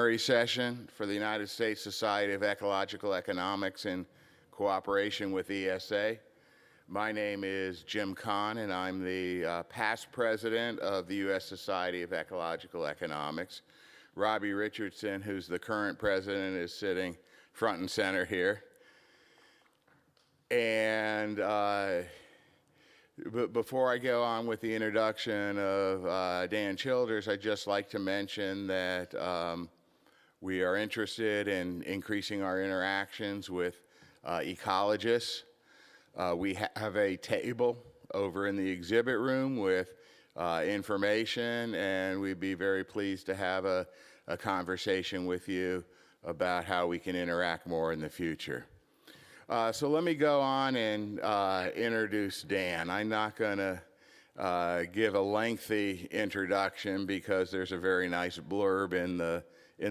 Session for the United States Society of Ecological Economics in cooperation with ESA. My name is Jim Kahn, and I'm the past president of the U.S. Society of Ecological Economics. Robbie Richardson, who's the current president, is sitting front and center here. And before I go on with the introduction of Dan Childers, I'd just like to mention that we are interested in increasing our interactions with ecologists. We have a table over in the exhibit room with information, and we'd be very pleased to have a conversation with you about how we can interact more in the future. So let me go on and introduce Dan. I'm not going to give a lengthy introduction because there's a very nice blurb in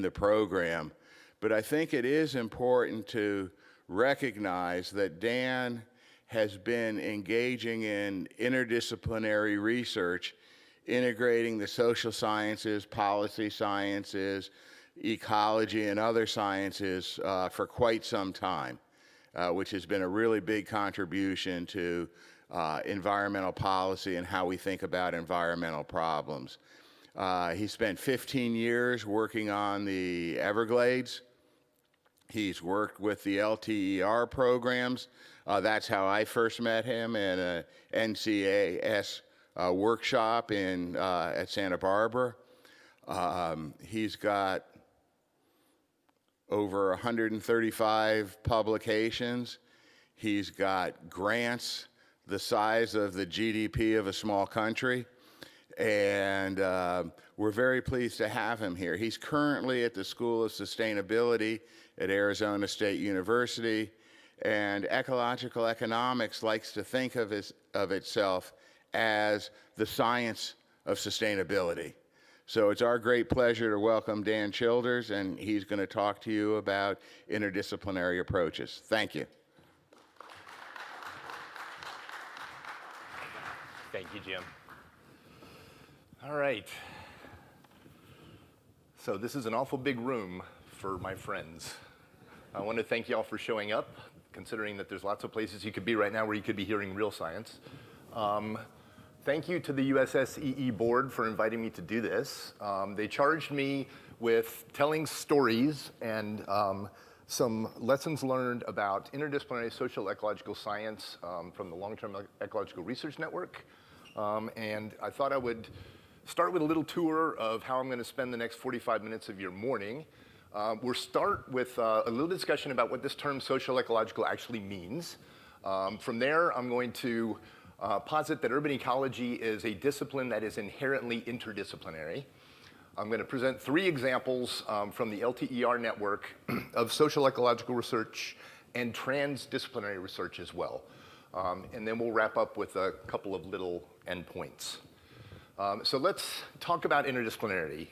the program, but I think it is important to recognize that Dan has been engaging in interdisciplinary research, integrating the social sciences, policy sciences, ecology, and other sciences for quite some time, which has been a really big contribution to environmental policy and how we think about environmental problems. He spent 15 years working on the Everglades. He's worked with the LTER programs. That's how I first met him in a NCAS workshop at Santa Barbara. He's got over 135 publications. He's got grants the size of the GDP of a small country. And we're very pleased to have him here. He's currently at the School of Sustainability at Arizona State University, and ecological economics likes to think of itself as the science of sustainability. So it's our great pleasure to welcome Dan Childers, and he's going to talk to you about interdisciplinary approaches. Thank you. Thank you, Jim. All right. So this is an awful big room for my friends. I want to thank you all for showing up, considering that there's lots of places you could be right now where you could be hearing real science. Thank you to the USSEE board for inviting me to do this. They charged me with telling stories and some lessons learned about interdisciplinary social-ecological science from the Long-Term Ecological Research Network. And I thought I would start with a little tour of how I'm going to spend the next 45 minutes of your morning. We'll start with a little discussion about what this term social-ecological actually means. From there, I'm going to posit that urban ecology is a discipline that is inherently interdisciplinary. I'm going to present 3 examples from the LTER network of social-ecological research and transdisciplinary research as well. And then we'll wrap up with a couple of little endpoints. So let's talk about interdisciplinarity.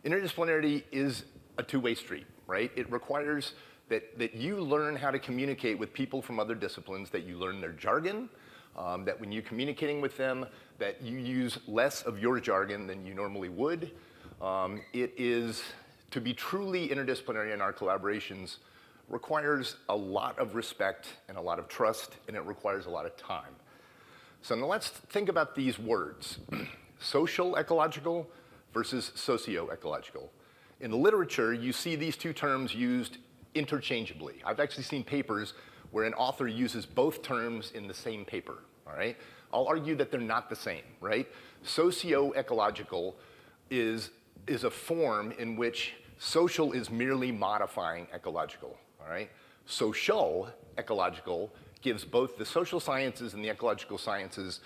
Interdisciplinarity is a two-way street, right? It requires that you learn how to communicate with people from other disciplines, that you learn their jargon, that when you're communicating with them, that you use less of your jargon than you normally would. It is, to be truly interdisciplinary in our collaborations, requires a lot of respect and a lot of trust, and it requires a lot of time. So now let's think about these words, social ecological versus socio-ecological. In the literature, you see these two terms used interchangeably. I've actually seen papers where an author uses both terms in the same paper, all right? I'll argue that they're not the same, right? Socio-ecological is a form in which social is merely modifying ecological, all right? Social ecological gives both the social sciences and the ecological sciences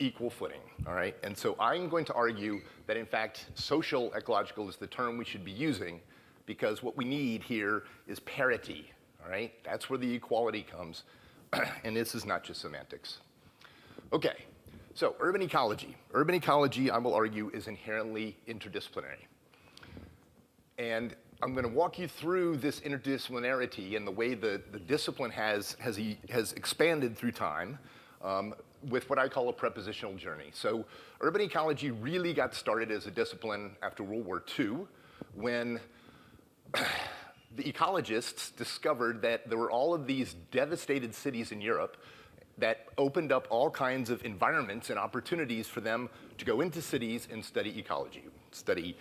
equal footing, all right? And so I'm going to argue that, in fact, social ecological is the term we should be using because what we need here is parity, all right? That's where the equality comes, and this is not just semantics. Okay, so urban ecology. Urban ecology, I will argue, is inherently interdisciplinary. And I'm going to walk you through this interdisciplinarity and the way the discipline has expanded through time with what I call a prepositional journey. So urban ecology really got started as a discipline after World War II when the ecologists discovered that there were all of these devastated cities in Europe that opened up all kinds of environments and opportunities for them to go into cities and study ecology, study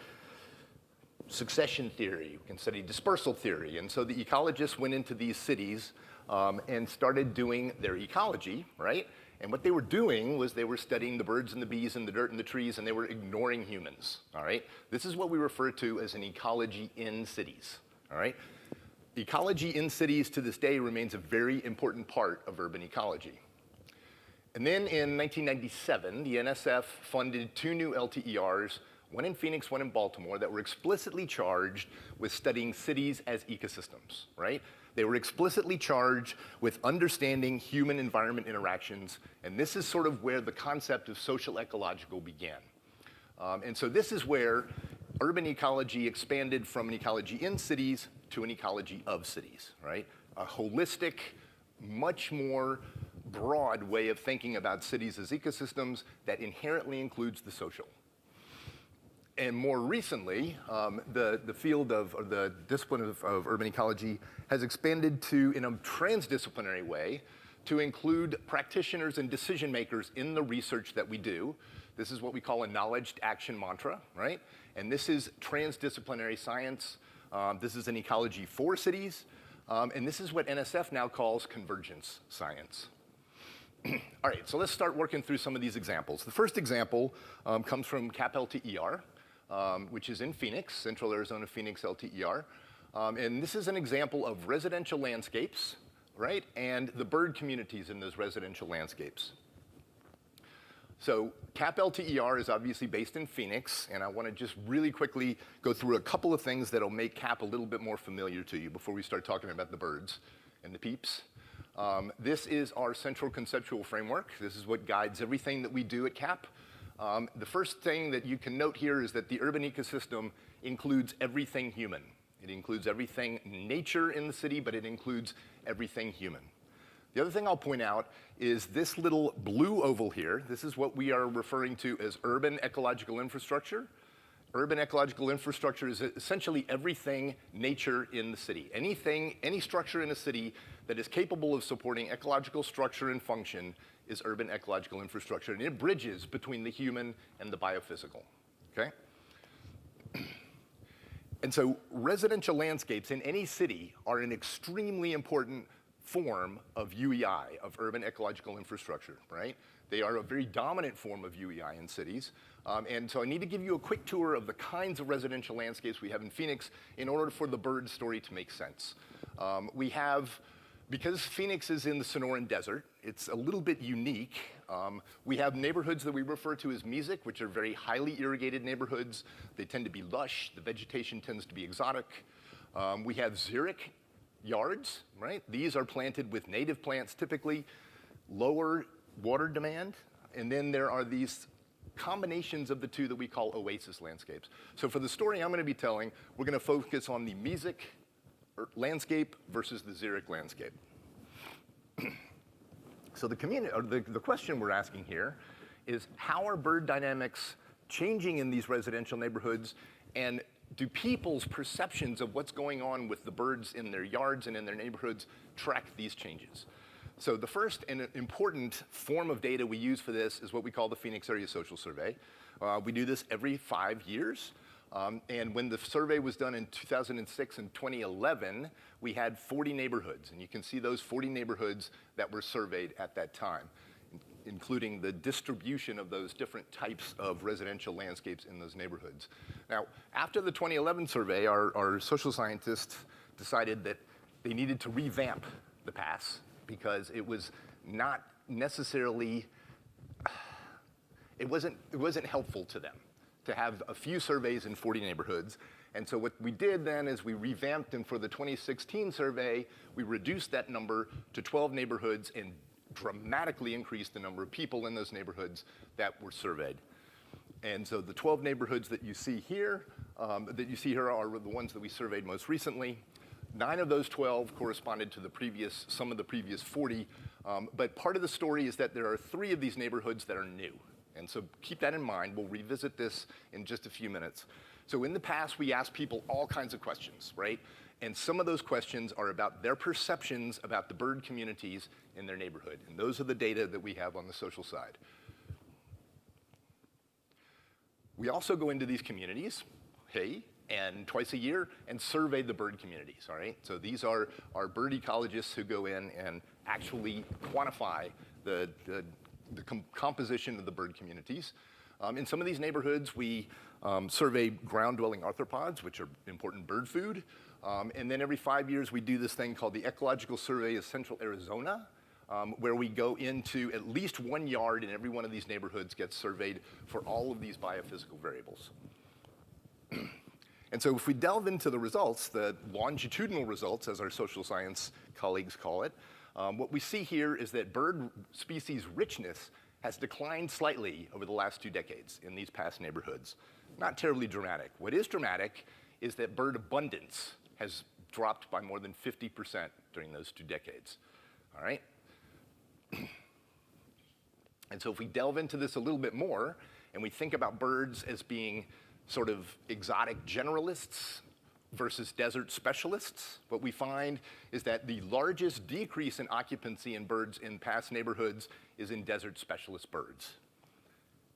succession theory, we can study dispersal theory. And so the ecologists went into these cities and started doing their ecology, right? And what they were doing was they were studying the birds and the bees and the dirt and the trees, and they were ignoring humans, all right? This is what we refer to as an ecology in cities, all right? Ecology in cities to this day remains a very important part of urban ecology. And then in 1997, the NSF funded 2 new LTERs, one in Phoenix, one in Baltimore, that were explicitly charged with studying cities as ecosystems, right? They were explicitly charged with understanding human-environment interactions, and this is sort of where the concept of social-ecological began. And so this is where urban ecology expanded from an ecology in cities to an ecology of cities, right? A holistic, much more broad way of thinking about cities as ecosystems that inherently includes the social. And more recently, the field of, or the discipline of urban ecology has expanded to, in a transdisciplinary way, to include practitioners and decision makers in the research that we do. This is what we call a knowledge action mantra, right? And this is transdisciplinary science. This is an ecology for cities. And this is what NSF now calls convergence science. All right, so let's start working through some of these examples. The first example comes from CAP LT ER, which is in Phoenix, Central Arizona Phoenix LTER. And this is an example of residential landscapes, right? And the bird communities in those residential landscapes. So CAP LTER is obviously based in Phoenix, and I want to just really quickly go through a couple of things that'll make CAP a little bit more familiar to you before we start talking about the birds and the peeps. This is our central conceptual framework. This is what guides everything that we do at CAP. The first thing that you can note here is that the urban ecosystem includes everything human. It includes everything nature in the city, but it includes everything human. The other thing I'll point out is this little blue oval here. This is what we are referring to as urban ecological infrastructure. Urban ecological infrastructure is essentially everything nature in the city. Any structure in a city that is capable of supporting ecological structure and function is urban ecological infrastructure, and it bridges between the human and the biophysical, okay? And so residential landscapes in any city are an extremely important form of UEI, of urban ecological infrastructure, right? They are a very dominant form of UEI in cities. And so I need to give you a quick tour of the kinds of residential landscapes we have in Phoenix in order for the bird story to make sense. Because Phoenix is in the Sonoran Desert, it's a little bit unique. We have neighborhoods that we refer to as mesic, which are very highly irrigated neighborhoods. They tend to be lush. The vegetation tends to be exotic. We have xeric yards, right? These are planted with native plants, typically lower water demand. And then there are these combinations of the two that we call oasis landscapes. So for the story I'm going to be telling, we're going to focus on the mesic landscape versus the xeric landscape. So the question we're asking here is, how are bird dynamics changing in these residential neighborhoods, and do people's perceptions of what's going on with the birds in their yards and in their neighborhoods track these changes? So the first and important form of data we use for this is what we call the Phoenix Area Social Survey. We do this every 5 years. And when the survey was done in 2006 and 2011, we had 40 neighborhoods. And you can see those 40 neighborhoods that were surveyed at that time, including the distribution of those different types of residential landscapes in those neighborhoods. Now, after the 2011 survey, our social scientists decided that they needed to revamp the PASS because it was not necessarily, it wasn't helpful to them to have a few surveys in 40 neighborhoods. And so what we did then is we revamped, and for the 2016 survey, we reduced that number to 12 neighborhoods and dramatically increased the number of people in those neighborhoods that were surveyed. And so the 12 neighborhoods that you see here are the ones that we surveyed most recently. 9 of those 12 corresponded to some of the previous 40. But part of the story is that there are 3 of these neighborhoods that are new. And so keep that in mind. We'll revisit this in just a few minutes. So in the past, we asked people all kinds of questions, right? And some of those questions are about their perceptions about the bird communities in their neighborhood. And those are the data that we have on the social side. We also go into these communities, and twice a year, and survey the bird communities, all right? So these are our bird ecologists who go in and actually quantify the composition of the bird communities. In some of these neighborhoods, we survey ground-dwelling arthropods, which are important bird food. And then every 5 years, we do this thing called the Ecological Survey of Central Arizona, where we go into at least 1 yard in every one of these neighborhoods gets surveyed for all of these biophysical variables. And so if we delve into the results, the longitudinal results, as our social science colleagues call it, what we see here is that bird species richness has declined slightly over the last 2 decades in these past neighborhoods. Not terribly dramatic. What is dramatic is that bird abundance has dropped by more than 50% during those 2 decades, all right? And so if we delve into this a little bit more, and we think about birds as being sort of exotic generalists versus desert specialists, what we find is that the largest decrease in occupancy in birds in past neighborhoods is in desert specialist birds.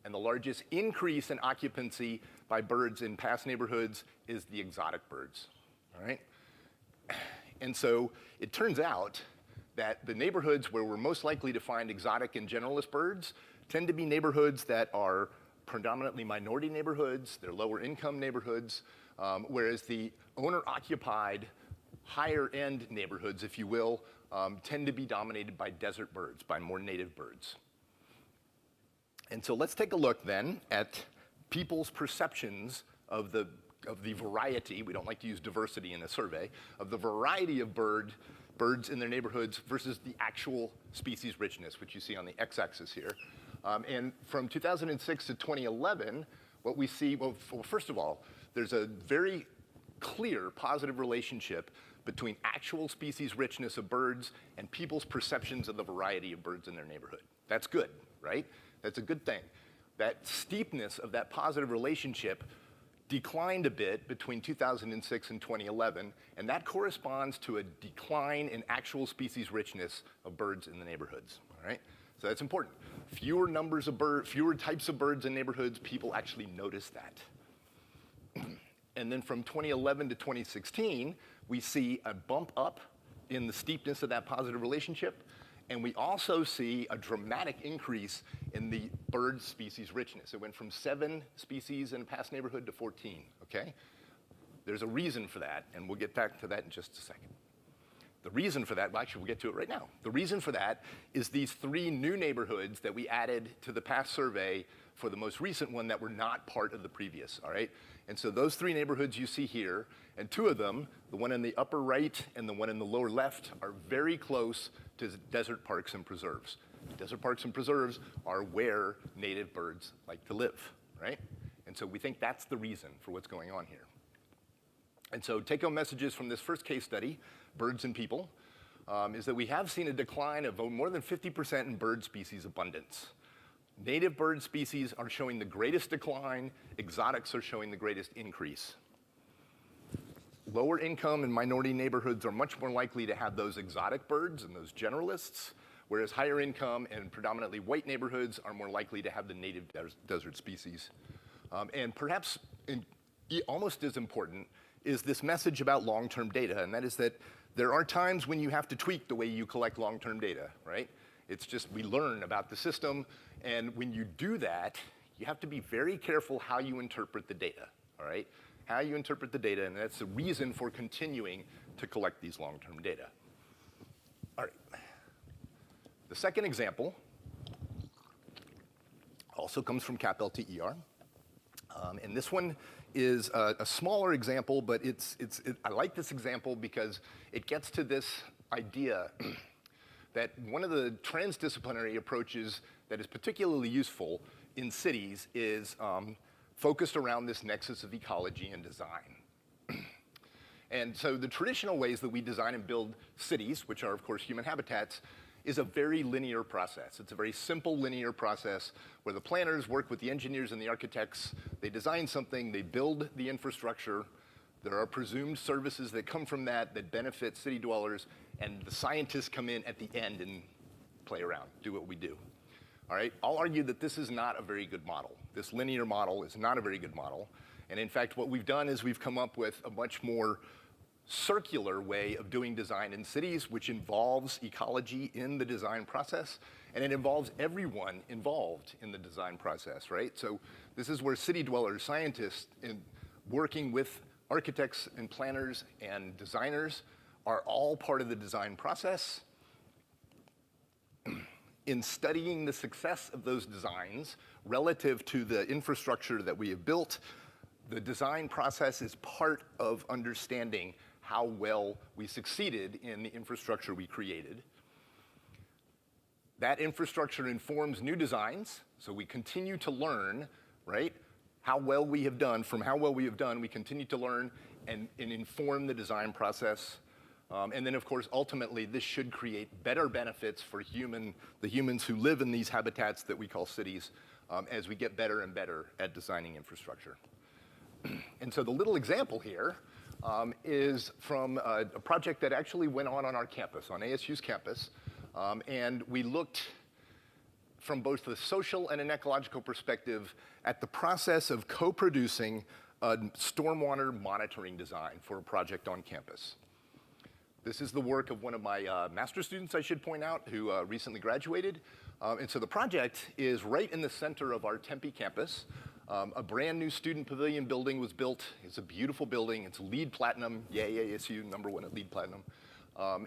And the largest increase in occupancy by birds in past neighborhoods is the exotic birds, all right? And so it turns out that the neighborhoods where we're most likely to find exotic and generalist birds tend to be neighborhoods that are predominantly minority neighborhoods, they're lower income neighborhoods, whereas the owner-occupied, higher-end neighborhoods, if you will, tend to be dominated by desert birds, by more native birds. And so let's take a look then at people's perceptions of the variety, we don't like to use diversity in a survey, of the variety of birds in their neighborhoods versus the actual species richness, which you see on the x-axis here. And from 2006 to 2011, what we see, well, first of all, there's a very clear positive relationship between actual species richness of birds and people's perceptions of the variety of birds in their neighborhood. That's good, right? That's a good thing. That steepness of that positive relationship declined a bit between 2006 and 2011, and that corresponds to a decline in actual species richness of birds in the neighborhoods, all right? So that's important. Fewer numbers of fewer types of birds in neighborhoods, people actually notice that. And then from 2011 to 2016, we see a bump up in the steepness of that positive relationship, and we also see a dramatic increase in the bird species richness. It went from 7 species in a past neighborhood to 14, okay? There's a reason for that, and we'll get back to that in just a second. The reason for that, well, actually, we'll get to it right now. The reason for that is these 3 new neighborhoods that we added to the past survey for the most recent one that were not part of the previous, all right? And so those 3 neighborhoods you see here, and 2 of them, the one in the upper right and the one in the lower left, are very close to desert parks and preserves. Desert parks and preserves are where native birds like to live, right? And so we think that's the reason for what's going on here. And so take-home messages from this first case study, birds and people, is that we have seen a decline of more than 50% in bird species abundance. Native bird species are showing the greatest decline, exotics are showing the greatest increase. Lower income and minority neighborhoods are much more likely to have those exotic birds and those generalists, whereas higher income and predominantly white neighborhoods are more likely to have the native desert species. And perhaps almost as important is this message about long-term data, and that is that there are times when you have to tweak the way you collect long-term data, right? It's just we learn about the system, and when you do that, you have to be very careful how you interpret the data, all right? How you interpret the data, and that's the reason for continuing to collect these long-term data. All right. The second example also comes from CAP LT ER, and this one is a smaller example, but I like this example because it gets to this idea that one of the transdisciplinary approaches that is particularly useful in cities is focused around this nexus of ecology and design. And so the traditional ways that we design and build cities, which are of course human habitats, is a very linear process. It's a very simple linear process where the planners work with the engineers and the architects. They design something, they build the infrastructure. There are presumed services that come from that benefit city dwellers, and the scientists come in at the end and play around, do what we do. All right, I'll argue that this is not a very good model. This linear model is not a very good model. And in fact, what we've done is we've come up with a much more circular way of doing design in cities, which involves ecology in the design process, and it involves everyone involved in the design process, right? So this is where city dwellers, scientists, working with architects and planners and designers are all part of the design process. In studying the success of those designs relative to the infrastructure that we have built, the design process is part of understanding how well we succeeded in the infrastructure we created. That infrastructure informs new designs, so we continue to learn, right? How well we have done, from how well we have done, we continue to learn and inform the design process. And then, of course, ultimately, this should create better benefits for the humans who live in these habitats that we call cities as we get better and better at designing infrastructure. And so the little example here is from a project that actually went on our campus, on ASU's campus. And we looked from both the social and an ecological perspective at the process of co-producing a stormwater monitoring design for a project on campus. This is the work of one of my master's students, I should point out, who recently graduated. And so the project is right in the center of our Tempe campus. A brand new student pavilion building was built. It's a beautiful building. It's LEED Platinum. Yay, ASU, #1 at LEED Platinum.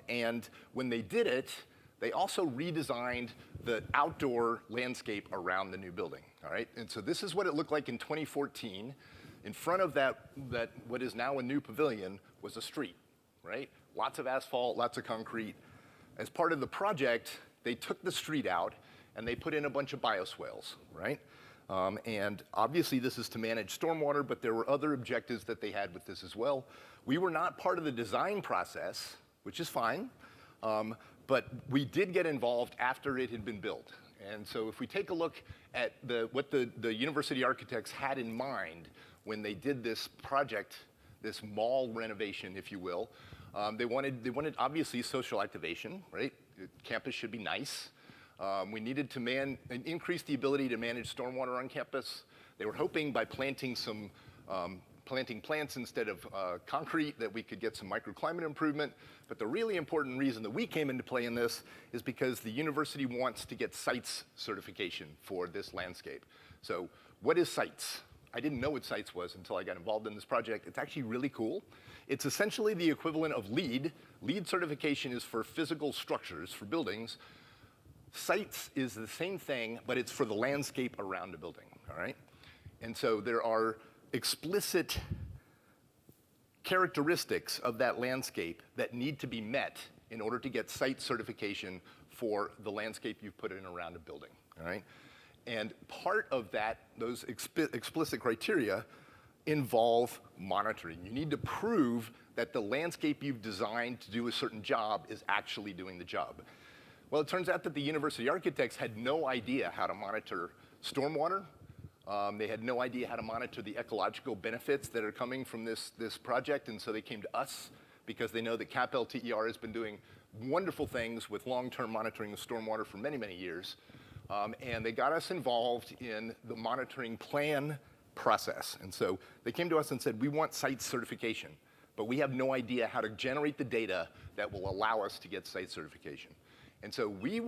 And when they did it, they also redesigned the outdoor landscape around the new building, all right? And so this is what it looked like in 2014. In front of that what is now a new pavilion was a street, right? Lots of asphalt, lots of concrete. As part of the project, they took the street out and they put in a bunch of bioswales, right? And obviously this is to manage stormwater, but there were other objectives that they had with this as well. We were not part of the design process, which is fine, but we did get involved after it had been built. And so if we take a look at what the university architects had in mind when they did this project, this mall renovation, if you will, they wanted obviously social activation, right? Campus should be nice. We needed to increase the ability to manage stormwater on campus. They were hoping by planting plants instead of concrete that we could get some microclimate improvement. But the really important reason that we came into play in this is because the university wants to get CITES certification for this landscape. So what is CITES? I didn't know what CITES was until I got involved in this project. It's actually really cool. It's essentially the equivalent of LEED. LEED certification is for physical structures, for buildings. CITES is the same thing, but it's for the landscape around a building, all right? And so there are explicit characteristics of that landscape that need to be met in order to get CITES certification for the landscape you've put in around a building, all right? And part of those explicit criteria involve monitoring. You need to prove that the landscape you've designed to do a certain job is actually doing the job. Well, it turns out that the university architects had no idea how to monitor stormwater. They had no idea how to monitor the ecological benefits that are coming from this project, and so they came to us because they know that CAP LT ER has been doing wonderful things with long-term monitoring of stormwater for many, many years. And they got us involved in the monitoring plan process. And so they came to us and said, we want CITES certification, but we have no idea how to generate the data that will allow us to get CITES certification. And so we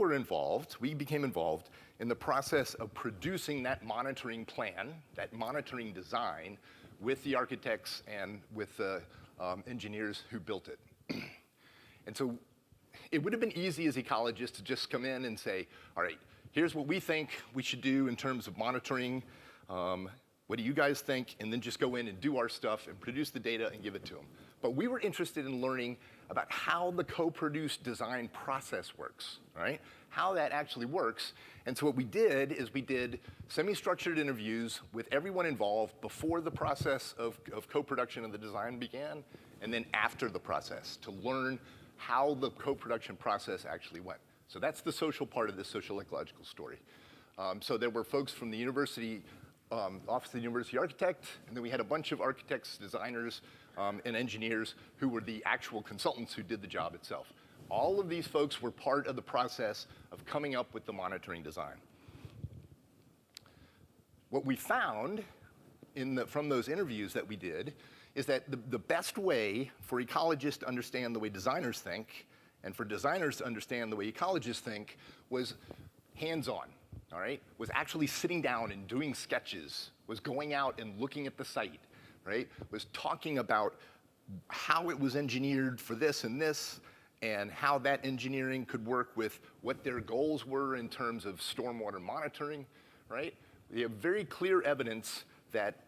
became involved in the process of producing that monitoring plan, that monitoring design, with the architects and with the engineers who built it. And so it would have been easy as ecologists to just come in and say, all right, here's what we think we should do in terms of monitoring. What do you guys think? And then just go in and do our stuff and produce the data and give it to them. But we were interested in learning about how the co-produced design process works, right? How that actually works. And so what we did is we did semi-structured interviews with everyone involved before the process of co-production of the design began, and then after the process to learn how the co-production process actually went. So that's the social part of this social ecological story. So there were folks from the university, Office of the University Architect, and then we had a bunch of architects, designers, and engineers who were the actual consultants who did the job itself. All of these folks were part of the process of coming up with the monitoring design. What we found from those interviews that we did is that the best way for ecologists to understand the way designers think and for designers to understand the way ecologists think was hands-on, all right? Was actually sitting down and doing sketches, was going out and looking at the site, right? Was talking about how it was engineered for this and how that engineering could work with what their goals were in terms of stormwater monitoring, right? We have very clear evidence that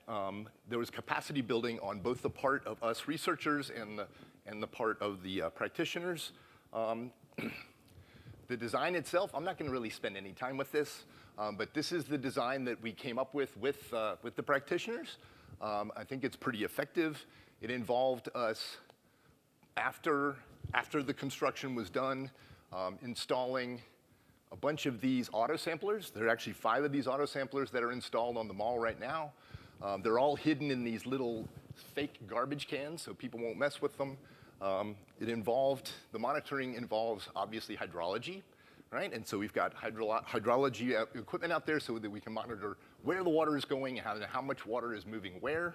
there was capacity building on both the part of us researchers and the part of the practitioners. The design itself, I'm not going to really spend any time with this, but this is the design that we came up with the practitioners. I think it's pretty effective. It involved us, after the construction was done, installing a bunch of these auto samplers. There are actually 5 of these auto samplers that are installed on the mall right now. They're all hidden in these little fake garbage cans so people won't mess with them. The monitoring involves obviously hydrology, right? And so we've got hydrology equipment out there so that we can monitor where the water is going and how much water is moving where.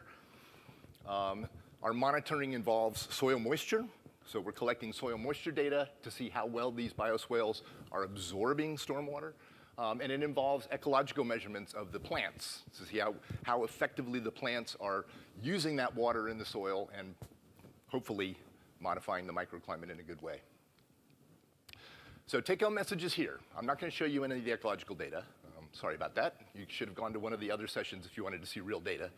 Our monitoring involves soil moisture. So we're collecting soil moisture data to see how well these bioswales are absorbing stormwater. And it involves ecological measurements of the plants to see how effectively the plants are using that water in the soil and hopefully modifying the microclimate in a good way. So take-home messages here. I'm not going to show you any of the ecological data. Sorry about that. You should have gone to one of the other sessions if you wanted to see real data.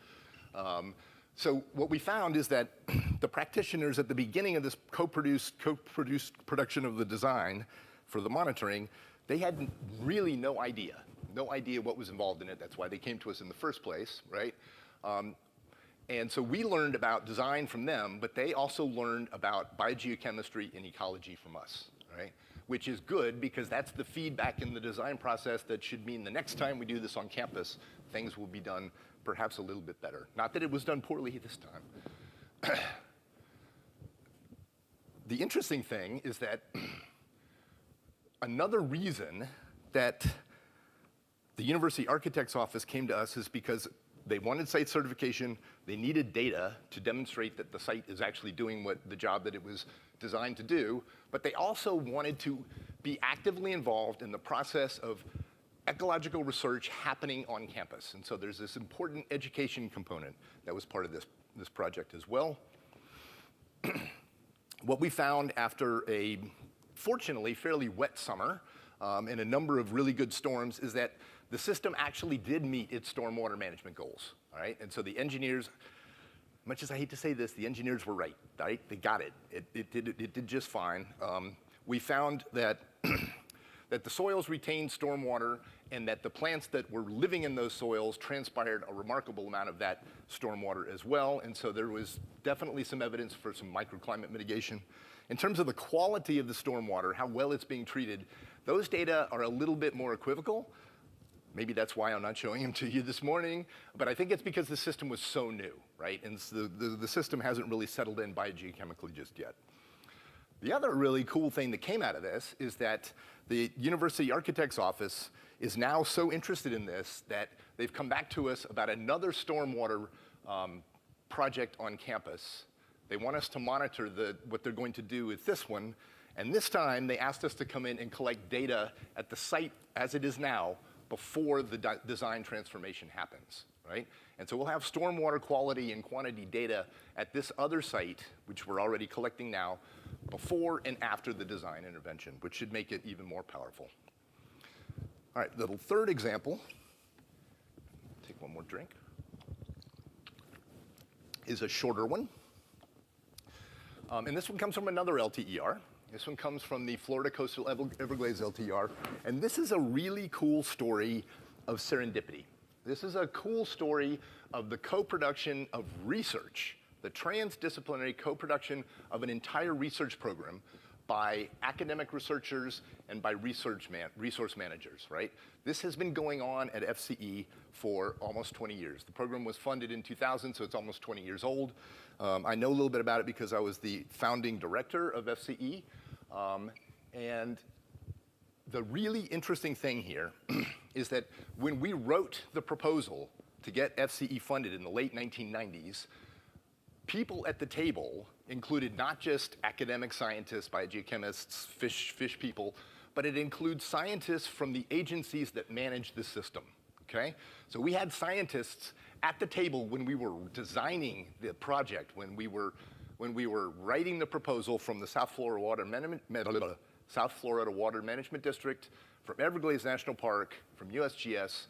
So what we found is that the practitioners at the beginning of this co-produced production of the design for the monitoring, they had really no idea what was involved in it. That's why they came to us in the first place, right? And so we learned about design from them, but they also learned about biogeochemistry and ecology from us, right? Which is good because that's the feedback in the design process that should mean the next time we do this on campus, things will be done perhaps a little bit better. Not that it was done poorly this time. The interesting thing is that another reason that the University Architect's Office came to us is because they wanted site certification, they needed data to demonstrate that the site is actually doing the job that it was designed to do, but they also wanted to be actively involved in the process of ecological research happening on campus. And so there's this important education component that was part of this project as well. What we found after a, fortunately, fairly wet summer and a number of really good storms is that the system actually did meet its stormwater management goals, all right? And so the engineers, much as I hate to say this, the engineers were right? They got it. It did just fine. We found that that the soils retained stormwater and that the plants that were living in those soils transpired a remarkable amount of that stormwater as well. And so there was definitely some evidence for some microclimate mitigation. In terms of the quality of the stormwater, how well it's being treated, those data are a little bit more equivocal. Maybe that's why I'm not showing them to you this morning, but I think it's because the system was so new, right? And so the system hasn't really settled in biogeochemically just yet. The other really cool thing that came out of this is that the University Architect's Office is now so interested in this that they've come back to us about another stormwater project on campus. They want us to monitor what they're going to do with this one, and this time they asked us to come in and collect data at the site as it is now before the design transformation happens, right? And so we'll have stormwater quality and quantity data at this other site, which we're already collecting now, before and after the design intervention, which should make it even more powerful. All right, the third example, take one more drink, is a shorter one. And this one comes from another LTER. This one comes from the Florida Coastal Everglades LTR. And this is a really cool story of serendipity. This is a cool story of the co-production of research, the transdisciplinary co-production of an entire research program by academic researchers and by resource managers, right? This has been going on at FCE for almost 20 years. The program was funded in 2000, so it's almost 20 years old. I know a little bit about it because I was the founding director of FCE. And the really interesting thing here is that when we wrote the proposal to get FCE funded in the late 1990s, people at the table included not just academic scientists, biogeochemists, fish people, but it includes scientists from the agencies that manage the system, okay? So we had scientists at the table when we were designing the project, when we were writing the proposal from the South Florida Water Management District, from Everglades National Park, from USGS.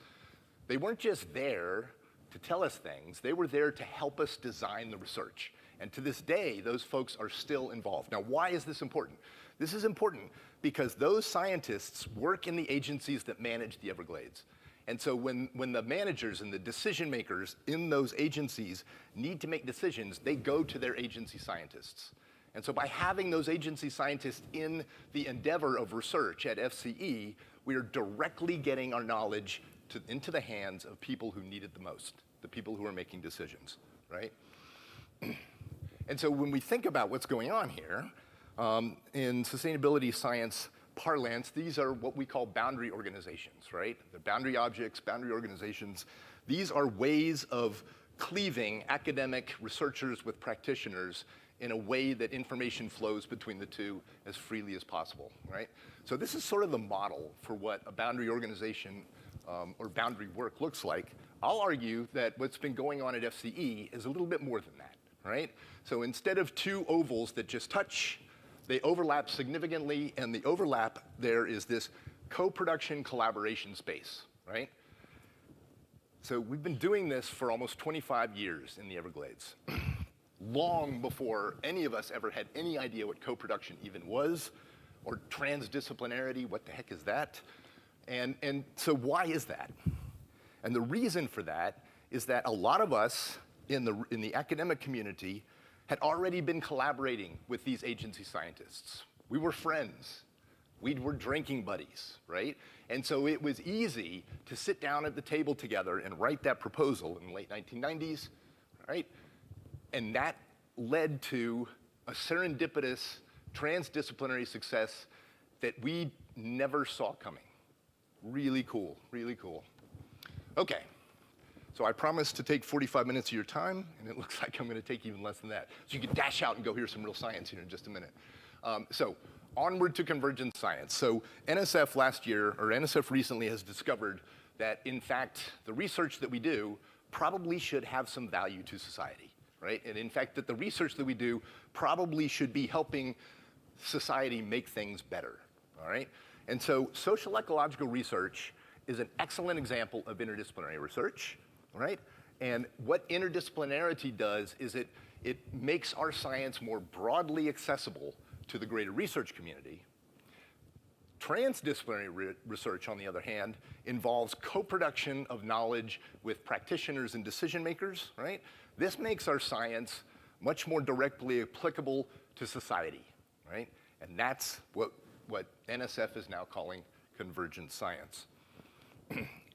They weren't just there to tell us things, they were there to help us design the research. And to this day, those folks are still involved. Now, why is this important? This is important because those scientists work in the agencies that manage the Everglades. And so when the managers and the decision makers in those agencies need to make decisions, they go to their agency scientists. And so by having those agency scientists in the endeavor of research at FCE, we are directly getting our knowledge into the hands of people who need it the most, the people who are making decisions, right? And so when we think about what's going on here, in sustainability science parlance, these are what we call boundary organizations, right? They're boundary objects, boundary organizations. These are ways of cleaving academic researchers with practitioners in a way that information flows between the two as freely as possible, right? So this is sort of the model for what a boundary organization or boundary work looks like. I'll argue that what's been going on at FCE is a little bit more than that, right? So instead of two ovals that just touch, they overlap significantly, and the overlap there is this co-production collaboration space, right? So we've been doing this for almost 25 years in the Everglades, long before any of us ever had any idea what co-production even was, or transdisciplinarity, what the heck is that? And so why is that? And the reason for that is that a lot of us in the academic community had already been collaborating with these agency scientists. We were friends. We were drinking buddies, right? And so it was easy to sit down at the table together and write that proposal in the late 1990s, right? And that led to a serendipitous, transdisciplinary success that we never saw coming. Really cool, really cool. Okay, so I promised to take 45 minutes of your time, and it looks like I'm gonna take even less than that. So you can dash out and go hear some real science here in just a minute. So onward to Convergence Science. So NSF recently has discovered that, in fact, the research that we do probably should have some value to society, right? And in fact, that the research that we do probably should be helping society make things better, all right? And so social-ecological research is an excellent example of interdisciplinary research, right? And what interdisciplinarity does is it makes our science more broadly accessible to the greater research community. Transdisciplinary research, on the other hand, involves co-production of knowledge with practitioners and decision makers, right? This makes our science much more directly applicable to society, right? And that's what NSF is now calling Convergence Science.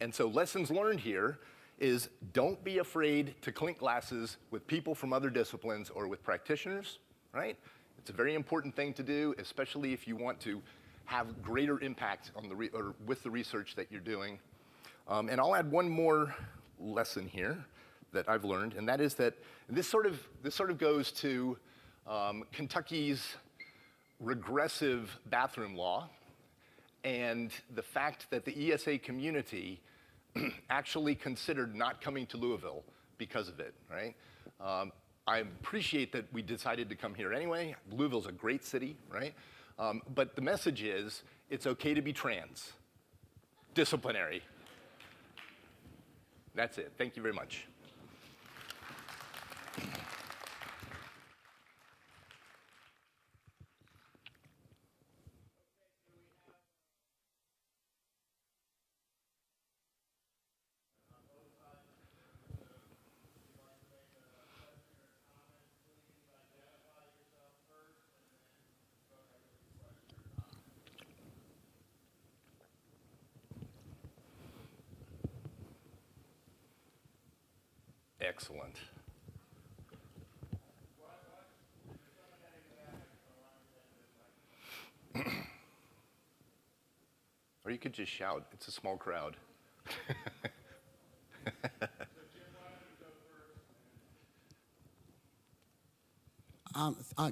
And so lessons learned here is don't be afraid to clink glasses with people from other disciplines or with practitioners, right? It's a very important thing to do, especially if you want to have greater impact on with the research that you're doing. And I'll add one more lesson here that I've learned, and that is that this sort of goes to Kentucky's regressive bathroom law and the fact that the ESA community actually considered not coming to Louisville because of it, right? I appreciate that we decided to come here anyway. Louisville's a great city, right? But the message is, it's okay to be trans. Disciplinary. That's it. Thank you very much. Excellent. Or you could just shout. It's a small crowd.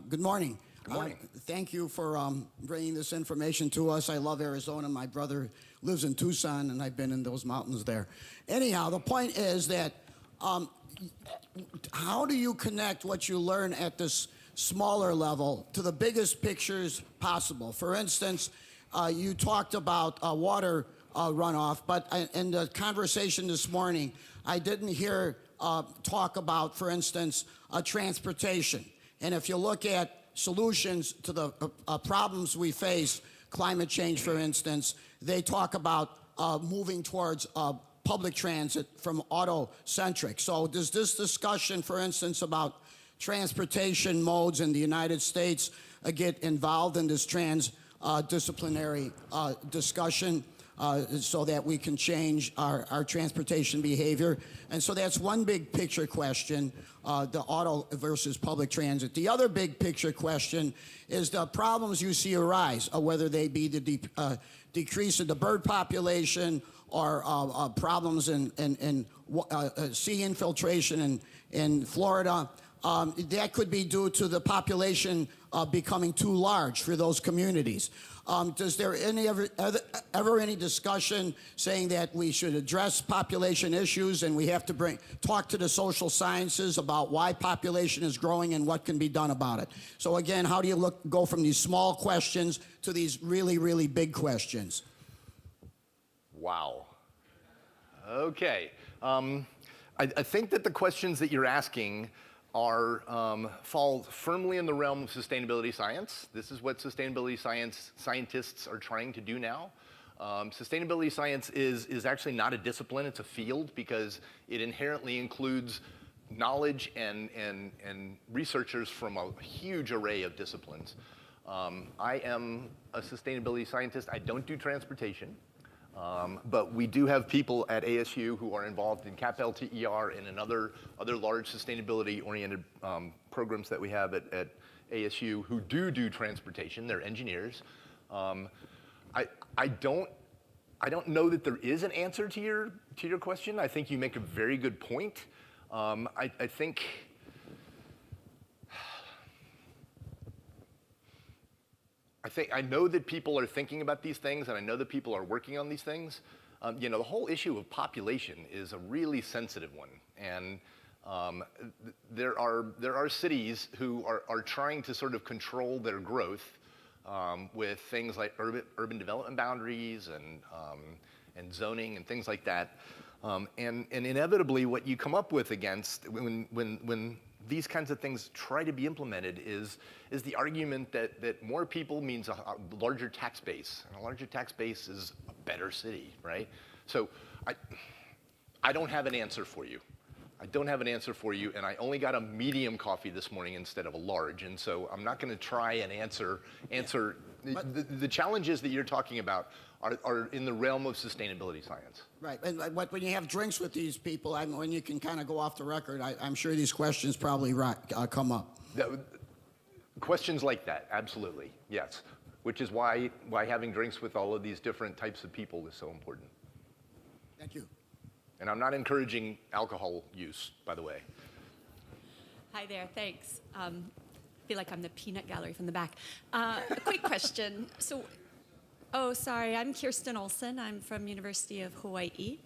Good morning. Good morning. Thank you for bringing this information to us. I love Arizona. My brother lives in Tucson, and I've been in those mountains there. Anyhow, the point is that how do you connect what you learn at this smaller level to the biggest pictures possible? For instance, you talked about water runoff, but in the conversation this morning, I didn't hear talk about, for instance, transportation. And if you look at solutions to the problems we face, climate change, for instance, they talk about moving towards public transit from auto-centric. So does this discussion, for instance, about transportation modes in the United States get involved in this transdisciplinary discussion so that we can change our transportation behavior? And so that's one big picture question, the auto versus public transit. The other big picture question is the problems you see arise, whether they be the decrease in the bird population or problems in sea infiltration in Florida. That could be due to the population becoming too large for those communities. Does there ever any discussion saying that we should address population issues and we have to talk to the social sciences about why population is growing and what can be done about it? So again, how do you go from these small questions to these really, really big questions? Wow. Okay. I think that the questions that you're asking fall firmly in the realm of sustainability science. This is what sustainability scientists are trying to do now. Sustainability science is actually not a discipline, it's a field, because it inherently includes knowledge and researchers from a huge array of disciplines. I am a sustainability scientist. I don't do transportation. But we do have people at ASU who are involved in CAP LT R and in other large sustainability-oriented programs that we have at ASU who do transportation. They're engineers. I don't know that there is an answer to your question. I think you make a very good point. I know that people are thinking about these things, and I know that people are working on these things. The whole issue of population is a really sensitive one, and there are cities who are trying to sort of control their growth with things like urban development boundaries and zoning and things like that. And inevitably, what you come up with against when these kinds of things try to be implemented is the argument that more people means a larger tax base, and a larger tax base is a better city, right? So I don't have an answer for you. I don't have an answer for you, and I only got a medium coffee this morning instead of a large, and so I'm not going to try and answer. The challenges that you're talking about are in the realm of sustainability science. Right, and when you have drinks with these people, when you can kind of go off the record, I'm sure these questions probably come up. Questions like that, absolutely, yes. Which is why having drinks with all of these different types of people is so important. Thank you. And I'm not encouraging alcohol use, by the way. Hi there, thanks. I feel like I'm the peanut gallery from the back. A quick question. Sorry, I'm Kirsten Olson. I'm from University of Hawaii.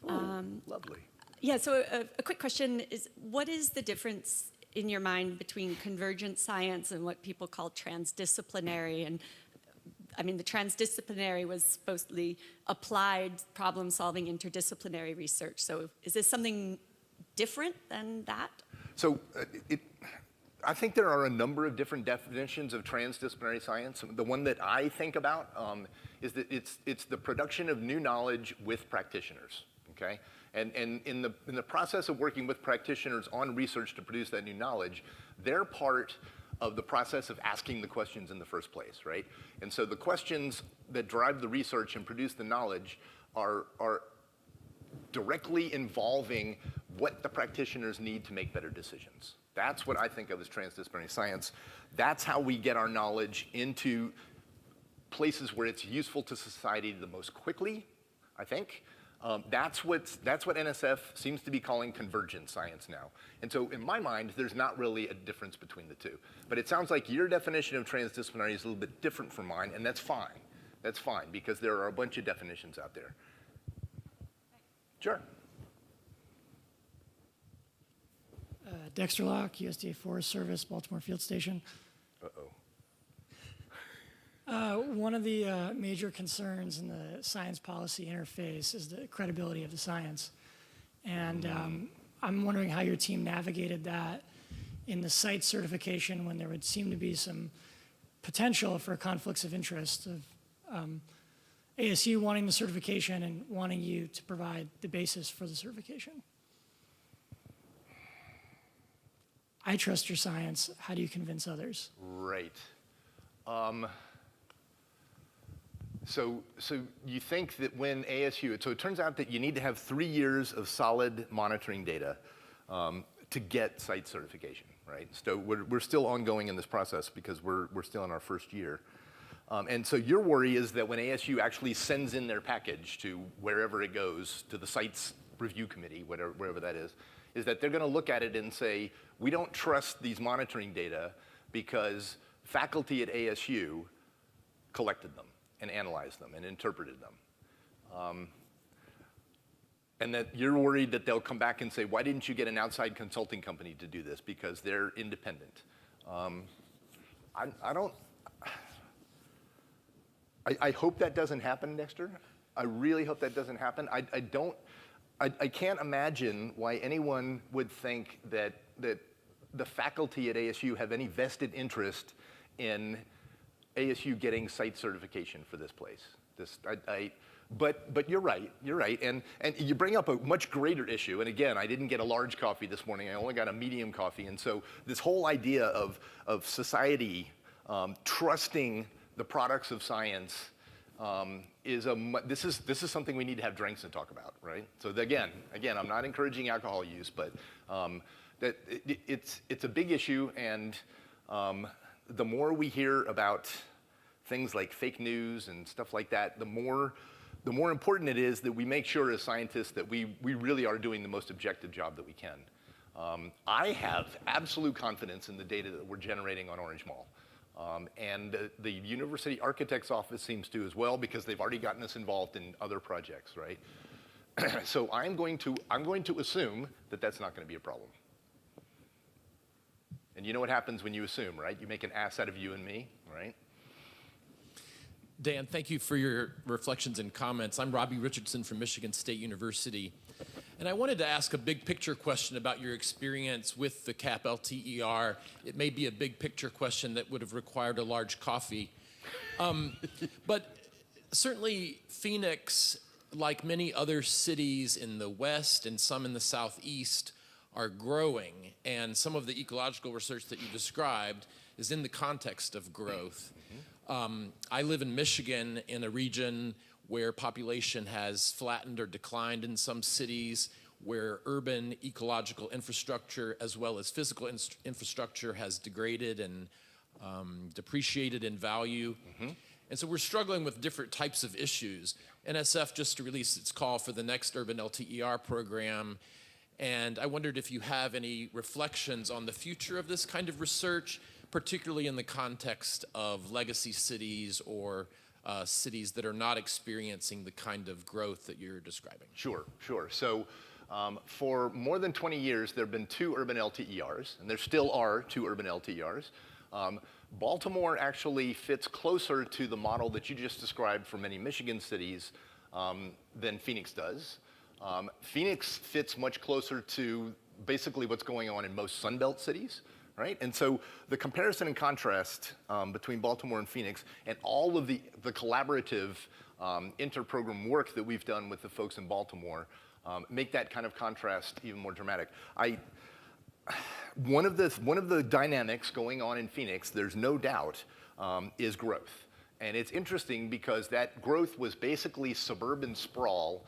Lovely. Yeah, so a quick question is, what is the difference in your mind between convergent science and what people call transdisciplinary? And I mean, the transdisciplinary was supposedly applied problem-solving interdisciplinary research. So is this something different than that? So I think there are a number of different definitions of transdisciplinary science. The one that I think about is that it's the production of new knowledge with practitioners, okay? And in the process of working with practitioners on research to produce that new knowledge, they're part of the process of asking the questions in the first place, right? And so the questions that drive the research and produce the knowledge are directly involving what the practitioners need to make better decisions. That's what I think of as transdisciplinary science. That's how we get our knowledge into places where it's useful to society the most quickly, I think. That's what NSF seems to be calling convergence science now. And so in my mind, there's not really a difference between the two. But it sounds like your definition of transdisciplinary is a little bit different from mine, and that's fine. That's fine, because there are a bunch of definitions out there. Sure. Dexter Locke, USDA Forest Service, Baltimore Field Station. Uh-oh. One of the major concerns in the science policy interface is the credibility of the science. And I'm wondering how your team navigated that in the site certification when there would seem to be some potential for conflicts of interest of ASU wanting the certification and wanting you to provide the basis for the certification. I trust your science. How do you convince others? Right. So you think that when ASU, so it turns out that you need to have 3 years of solid monitoring data to get site certification, right? So we're still ongoing in this process because we're still in our first year. And so your worry is that when ASU actually sends in their package to wherever it goes, to the site's review committee, wherever that is that they're gonna look at it and say, we don't trust these monitoring data because faculty at ASU collected them and analyzed them and interpreted them. And that you're worried that they'll come back and say, why didn't you get an outside consulting company to do this? Because they're independent. I hope that doesn't happen, Dexter. I really hope that doesn't happen. I can't imagine why anyone would think that the faculty at ASU have any vested interest in ASU getting site certification for this place. But you're right, and you bring up a much greater issue, and again, I didn't get a large coffee this morning, I only got a medium coffee, and so this whole idea of society trusting the products of science this is something we need to have drinks and talk about, right? So again, I'm not encouraging alcohol use, but it's a big issue, and the more we hear about things like fake news and stuff like that, the more important it is that we make sure as scientists that we really are doing the most objective job that we can. I have absolute confidence in the data that we're generating on Orange Mall. And the University Architect's Office seems to as well, because they've already gotten us involved in other projects, right? So I'm going to assume that that's not going to be a problem. And you know what happens when you assume, right? You make an ass out of you and me, right? Dan, thank you for your reflections and comments. I'm Robbie Richardson from Michigan State University. And I wanted to ask a big picture question about your experience with the CAP LTER. It may be a big picture question that would have required a large coffee. But certainly Phoenix, like many other cities in the West and some in the Southeast, are growing. And some of the ecological research that you described is in the context of growth. I live in Michigan, in a region where population has flattened or declined in some cities, where urban ecological infrastructure as well as physical infrastructure has degraded and depreciated in value. And so we're struggling with different types of issues. NSF just released its call for the next urban LTER program, and I wondered if you have any reflections on the future of this kind of research, particularly in the context of legacy cities or cities that are not experiencing the kind of growth that you're describing. Sure. So for more than 20 years, there have been 2 urban LTERs, and there still are 2 urban LTERs. Baltimore actually fits closer to the model that you just described for many Michigan cities than Phoenix does. Phoenix fits much closer to basically what's going on in most Sunbelt cities, right? And so the comparison and contrast between Baltimore and Phoenix and all of the collaborative inter-program work that we've done with the folks in Baltimore make that kind of contrast even more dramatic. One of the dynamics going on in Phoenix, there's no doubt, is growth. And it's interesting because that growth was basically suburban sprawl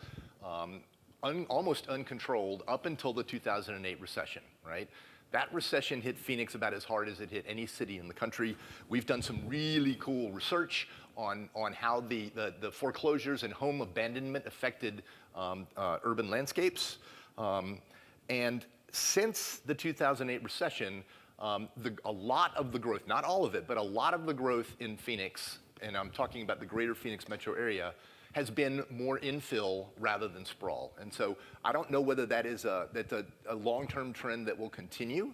almost uncontrolled up until the 2008 recession, right? That recession hit Phoenix about as hard as it hit any city in the country. We've done some really cool research on how the foreclosures and home abandonment affected urban landscapes. And since the 2008 recession, a lot of the growth, not all of it, but a lot of the growth in Phoenix, and I'm talking about the greater Phoenix metro area, has been more infill rather than sprawl. And so I don't know whether that's a long-term trend that will continue.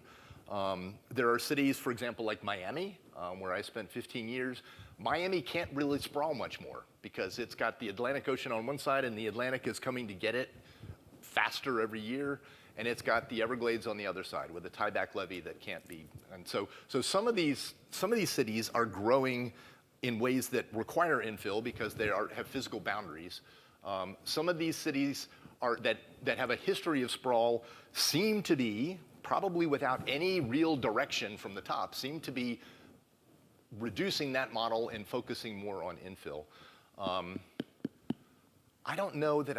There are cities, for example, like Miami, where I spent 15 years. Miami can't really sprawl much more because it's got the Atlantic Ocean on one side and the Atlantic is coming to get it faster every year. And it's got the Everglades on the other side with a tieback levee that can't be. And so some of these cities are growing in ways that require infill because they have physical boundaries. Some of these cities that have a history of sprawl seem to be, probably without any real direction from the top, seem to be reducing that model and focusing more on infill. I don't know that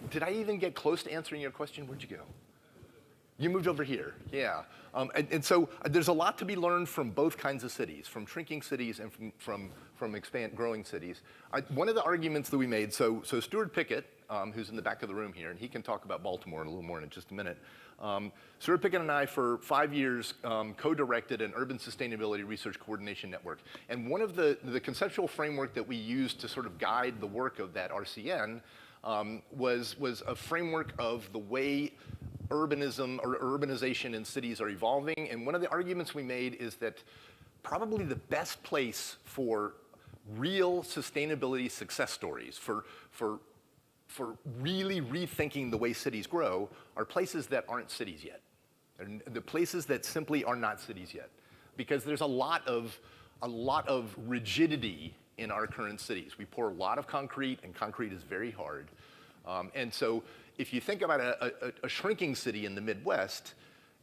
did I even get close to answering your question? Where'd you go? You moved over here, yeah. And so there's a lot to be learned from both kinds of cities, from shrinking cities and from growing cities. One of the arguments that we made, so Stuart Pickett, who's in the back of the room here, and he can talk about Baltimore a little more in just a minute. Stuart Pickett and I, for 5 years, co-directed an urban sustainability research coordination network. And one of the conceptual framework that we used to sort of guide the work of that RCN was a framework of the way urbanism or urbanization in cities are evolving. And one of the arguments we made is that probably the best place for real sustainability success stories, for really rethinking the way cities grow, are places that aren't cities yet. The places that simply are not cities yet. Because there's a lot of rigidity in our current cities. We pour a lot of concrete, and concrete is very hard. And so if you think about a shrinking city in the Midwest,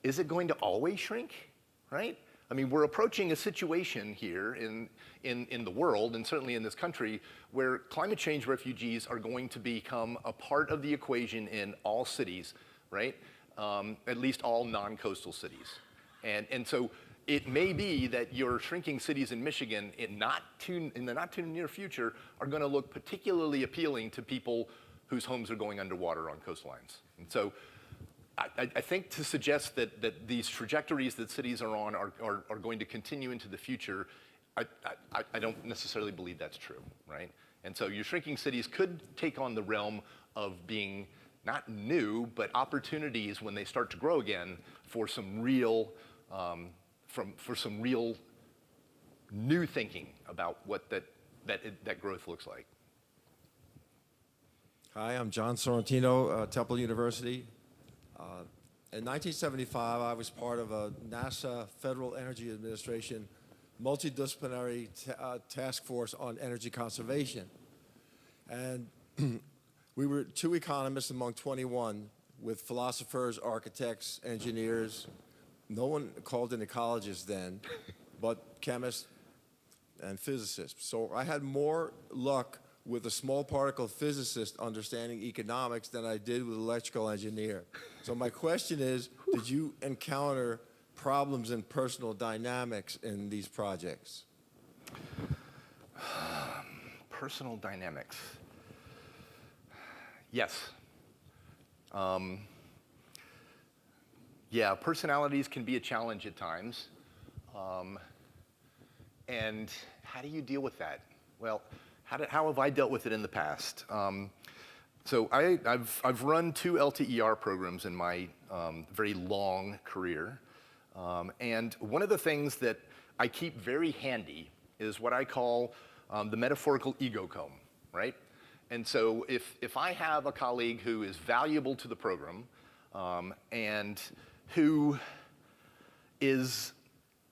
is it going to always shrink, right? I mean, we're approaching a situation here in the world, and certainly in this country, where climate change refugees are going to become a part of the equation in all cities, right? At least all non-coastal cities. And so it may be that your shrinking cities in Michigan in the not too near future are going to look particularly appealing to people whose homes are going underwater on coastlines. And so I think to suggest that these trajectories that cities are on are going to continue into the future, I don't necessarily believe that's true, right? And so your shrinking cities could take on the realm of being not new, but opportunities when they start to grow again for some real, for some real new thinking about what that growth looks like. Hi, I'm John Sorrentino, Temple University. In 1975, I was part of a NASA Federal Energy Administration multidisciplinary task force on energy conservation. And we were 2 economists among 21 with philosophers, architects, engineers. No one called in ecologists then, but chemists and physicists. So I had more luck with a small particle physicist understanding economics than I did with an electrical engineer. So my question is, did you encounter problems in personal dynamics in these projects? Personal dynamics. Yes. Yeah, personalities can be a challenge at times. And how do you deal with that? Well, how have I dealt with it in the past? So I've run 2 LTER programs in my very long career. And one of the things that I keep very handy is what I call the metaphorical ego comb, right? And so if I have a colleague who is valuable to the program and who is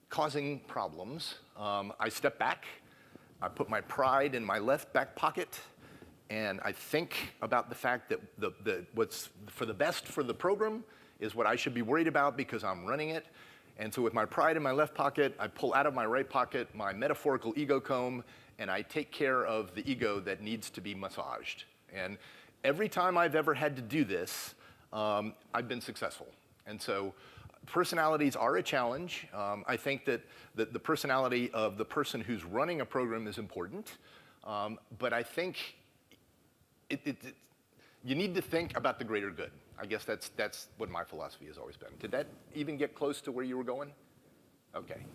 causing problems, I step back, I put my pride in my left back pocket, and I think about the fact that what's for the best for the program is what I should be worried about because I'm running it. And so with my pride in my left pocket, I pull out of my right pocket my metaphorical ego comb, and I take care of the ego that needs to be massaged. And Every time I've ever had to do this, I've been successful. And so personalities are a challenge. I think that the personality of the person who's running a program is important, but I think you need to think about the greater good. I guess that's what my philosophy has always been. Did that even get close to where you were going? Okay.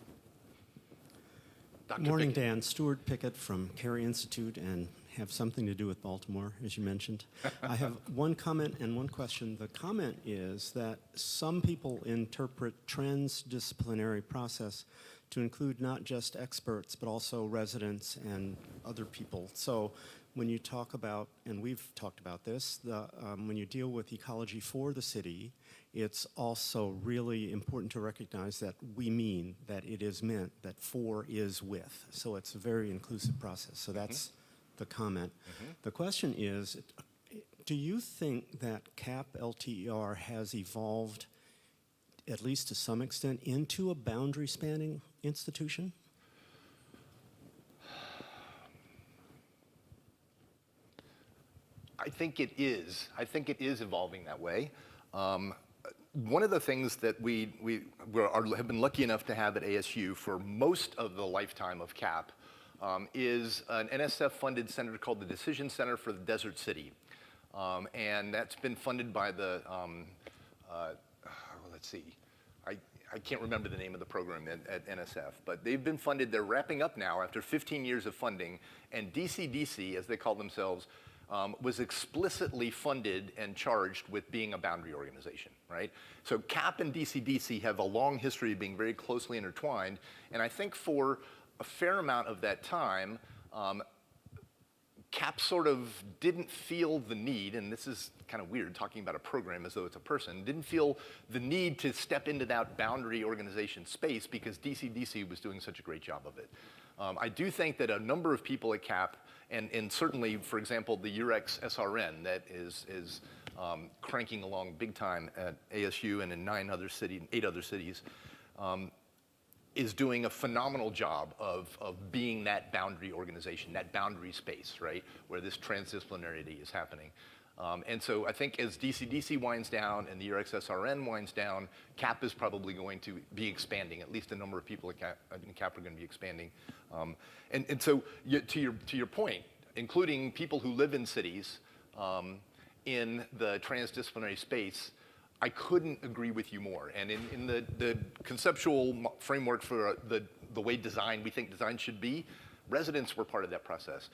Dr. Morning, Pickett. Dan. Stuart Pickett from Carey Institute, and have something to do with Baltimore, as you mentioned. I have one comment and one question. The comment is that some people interpret transdisciplinary process to include not just experts, but also residents and other people. So when you talk about, and we've talked about this, when you deal with ecology for the city, it's also really important to recognize that we mean that it is meant, that for is with. So it's a very inclusive process. So that's the comment. The question is, do you think that CAP LTER has evolved, at least to some extent, into a boundary spanning institution? I think it is. I think it is evolving that way. One of the things that we have been lucky enough to have at ASU for most of the lifetime of CAP is an NSF-funded center called the Decision Center for the Desert City. And that's been funded by the, let's see, I can't remember the name of the program at NSF, but they've been funded. They're wrapping up now after 15 years of funding, and DCDC, as they call themselves, was explicitly funded and charged with being a boundary organization, right? So CAP and DCDC have a long history of being very closely intertwined, and I think for a fair amount of that time, CAP sort of didn't feel the need, and this is kind of weird talking about a program as though it's a person, didn't feel the need to step into that boundary organization space because DCDC was doing such a great job of it. I do think that a number of people at CAP, and certainly, for example, the UREX SRN that is cranking along big time at ASU and in 8 other cities, is doing a phenomenal job of being that boundary organization, that boundary space, right, where this transdisciplinarity is happening. And so I think as DCDC winds down and the UREX SRN winds down, CAP is probably going to be expanding. At least a number of people at CAP are going to be expanding. And so to your point, including people who live in cities in the transdisciplinary space, I couldn't agree with you more. And in the conceptual framework for the way we think design should be, residents were part of that process.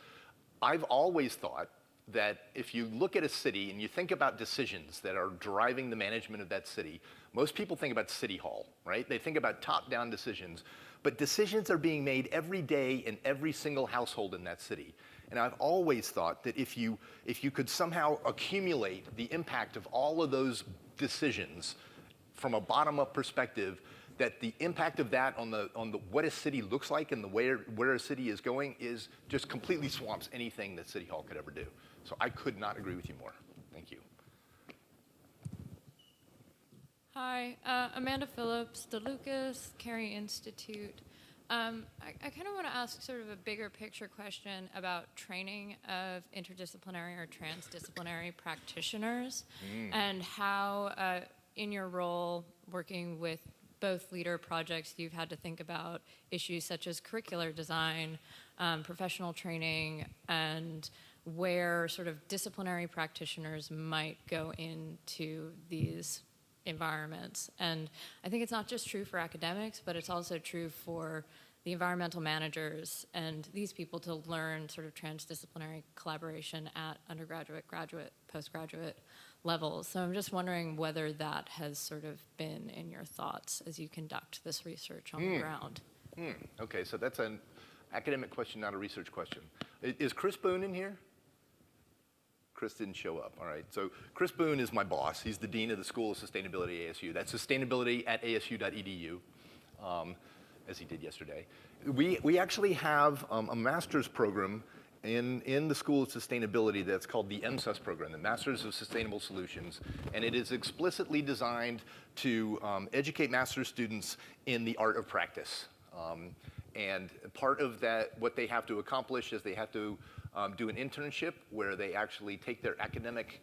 I've always thought that if you look at a city and you think about decisions that are driving the management of that city, most people think about City Hall, right? They think about top-down decisions, but decisions are being made every day in every single household in that city. And I've always thought that if you could somehow accumulate the impact of all of those decisions from a bottom-up perspective, that the impact of that on the what a city looks like and where a city is going is just completely swamps anything that City Hall could ever do. So I could not agree with you more. Thank you. Hi, Amanda Phillips, DeLucas, Carey Institute. I kind of want to ask sort of a bigger picture question about training of interdisciplinary or transdisciplinary practitioners and how in your role working with both leader projects, you've had to think about issues such as curricular design, professional training, and where sort of disciplinary practitioners might go into these environments. And I think it's not just true for academics, but it's also true for the environmental managers and these people to learn sort of transdisciplinary collaboration at undergraduate, graduate, postgraduate levels. So I'm just wondering whether that has sort of been in your thoughts as you conduct this research on the ground. Okay, so that's an academic question, not a research question. Is Chris Boone in here? Chris didn't show up, all right. So Chris Boone is my boss. He's the Dean of the School of Sustainability at ASU. That's sustainability at asu.edu, as he did yesterday. We actually have a master's program in the School of Sustainability that's called the MSUS program, the Masters of Sustainable Solutions, and it is explicitly designed to educate master's students in the art of practice. And part of that, what they have to accomplish is they have to do an internship where they actually take their academic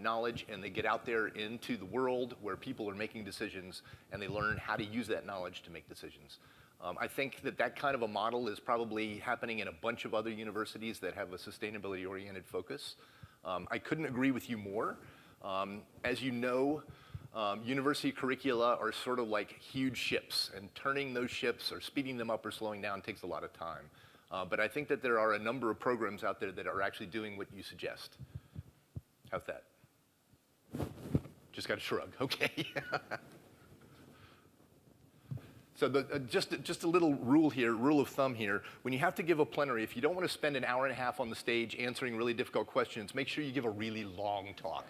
knowledge and they get out there into the world where people are making decisions and they learn how to use that knowledge to make decisions. I think that that kind of a model is probably happening in a bunch of other universities that have a sustainability-oriented focus. I couldn't agree with you more. As you know, university curricula are sort of like huge ships, and turning those ships or speeding them up or slowing down takes a lot of time. But I think that there are a number of programs out there that are actually doing what you suggest. How's that? Just got a shrug, okay. So just a little rule of thumb here. When you have to give a plenary, if you don't want to spend an hour and a half on the stage answering really difficult questions, make sure you give a really long talk.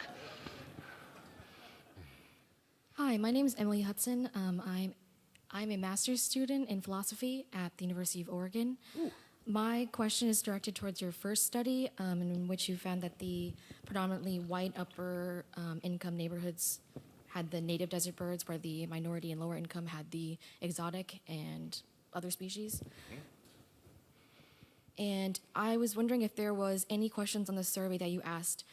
Hi, my name is Emily Hudson. I'm a master's student in philosophy at the University of Oregon. Ooh. My question is directed towards your first study, in which you found that the predominantly white upper income neighborhoods had the native desert birds, where the minority and lower income had the exotic and other species. Mm-hmm. And I was wondering if there was any questions on the survey that you asked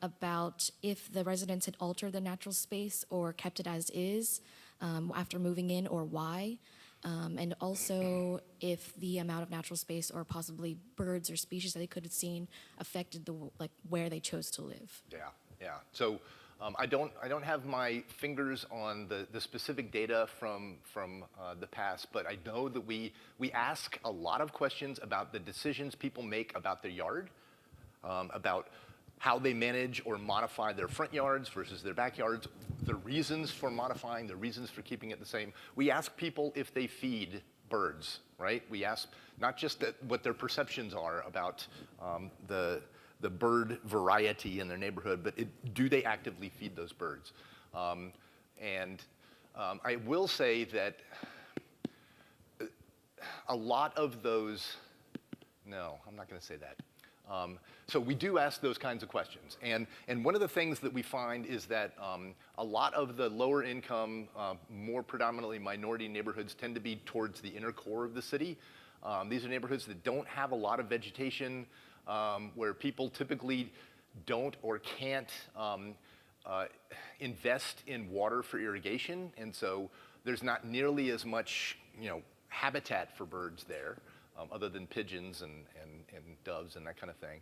about if the residents had altered the natural space or kept it as is after moving in, or why. And also if the amount of natural space or possibly birds or species that they could have seen affected where they chose to live. Yeah. So I don't have my fingers on the specific data from the past, but I know that we ask a lot of questions about the decisions people make about their yard, about how they manage or modify their front yards versus their backyards, the reasons for modifying, the reasons for keeping it the same. We ask people if they feed birds, right? We ask not just what their perceptions are about the bird variety in their neighborhood, but do they actively feed those birds? I will say that a lot of those, no, I'm not going to say that. So we do ask those kinds of questions. And one of the things that we find is that a lot of the lower income, more predominantly minority neighborhoods tend to be towards the inner core of the city. These are neighborhoods that don't have a lot of vegetation, where people typically don't or can't invest in water for irrigation. And so there's not nearly as much, habitat for birds there, other than pigeons and doves and that kind of thing.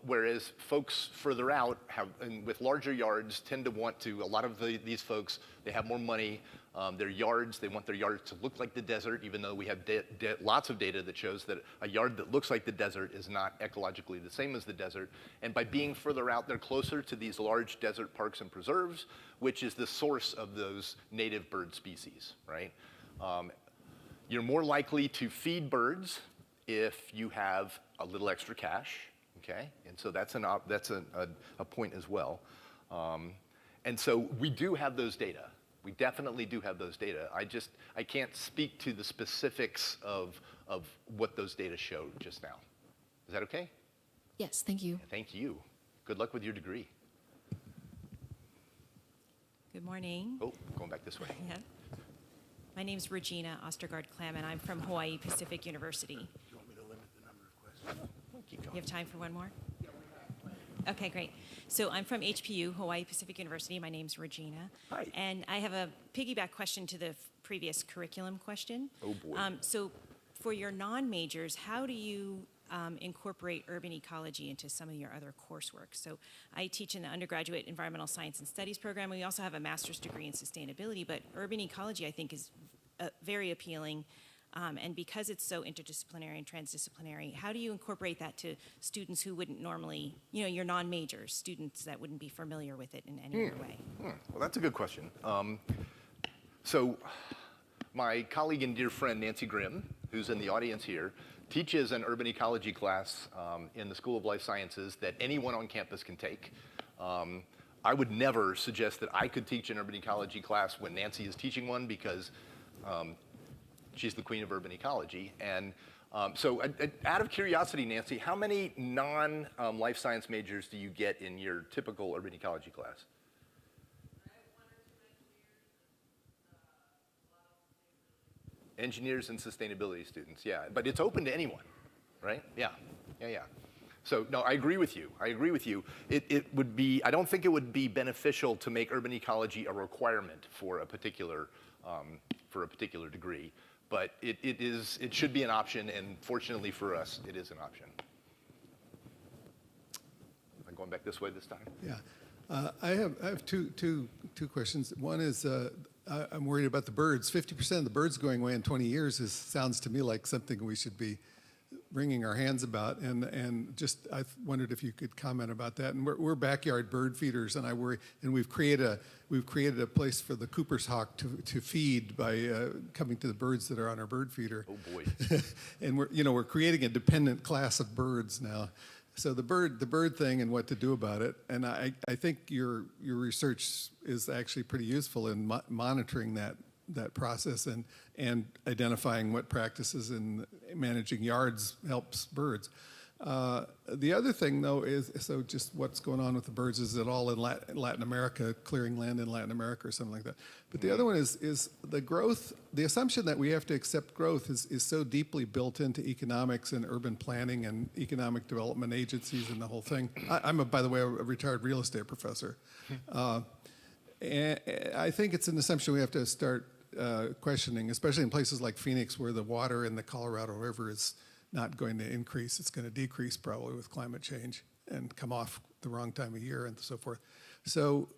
Whereas folks further out and with larger yards tend to want to, a lot of these folks, they have more money, they want their yards to look like the desert, even though we have lots of data that shows that a yard that looks like the desert is not ecologically the same as the desert. And by being further out, they're closer to these large desert parks and preserves, which is the source of those native bird species, right? You're more likely to feed birds if you have a little extra cash, okay? And so that's a point as well. And so we do have those data. We definitely do have those data. I can't speak to the specifics of what those data showed just now. Is that okay? Yes, thank you. Thank you. Good luck with your degree. Good morning. Oh, going back this way. Yeah. My name is Regina Ostergard and I'm from Hawaii Pacific University. Do you want me to limit the number of questions? Keep going. You have time for one more? Okay, great. So I'm from HPU, Hawaii Pacific University. My name's Regina. Hi. And I have a piggyback question to the previous curriculum question. Oh, boy. So for your non-majors, how do you incorporate urban ecology into some of your other coursework? So I teach in the undergraduate environmental science and studies program. We also have a master's degree in sustainability, but urban ecology I think is very appealing. And because it's so interdisciplinary and transdisciplinary, how do you incorporate that to students who wouldn't normally, your non-majors, students that wouldn't be familiar with it in any other way? Well, that's a good question. So my colleague and dear friend, Nancy Grimm, who's in the audience here, teaches an urban ecology class in the School of Life Sciences that anyone on campus can take. I would never suggest that I could teach an urban ecology class when Nancy is teaching one because she's the queen of urban ecology. And so out of curiosity, Nancy, how many non-life science majors do you get in your typical urban ecology class? Engineers and sustainability students, yeah. But it's open to anyone, right? Yeah. So, no, I agree with you. It would be, I don't think it would be beneficial to make urban ecology a requirement for a particular degree, but it should be an option, and fortunately for us, it is an option. I'm going back this way this time. Yeah, I have two questions. One is I'm worried about the birds. 50% of the birds going away in 20 years sounds to me like something we should be wringing our hands about, and just I wondered if you could comment about that. And we're backyard bird feeders, and I worry. And we've created a place for the Cooper's hawk to feed by coming to the birds that are on our bird feeder. Oh boy! And we're creating a dependent class of birds now. So the bird thing and what to do about it. And I think your research is actually pretty useful in monitoring that process and identifying what practices in managing yards helps birds. The other thing, though, is just what's going on with the birds. Is it all in Latin America, clearing land in Latin America or something like that? But the other one is the growth. The assumption that we have to accept growth is so deeply built into economics and urban planning and economic development agencies and the whole thing. I'm, by the way, a retired real estate professor. And I think it's an assumption we have to start questioning, especially in places like Phoenix, where the water in the Colorado River is not going to increase. It's going to decrease probably with climate change and come off the wrong time of year and so forth. So,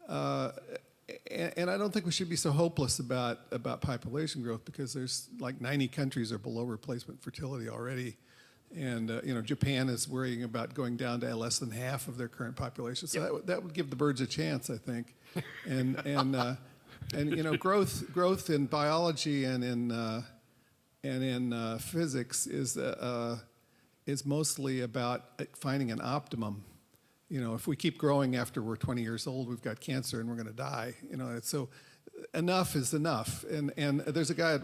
and I don't think we should be so hopeless about population growth, because there's like 90 countries are below replacement fertility already. And Japan is worrying about going down to less than half of their current population. So that would give the birds a chance, I think. And growth in biology and in physics is mostly about finding an optimum. If we keep growing after we're 20 years old, we've got cancer and we're going to die. So enough is enough. And there's a guy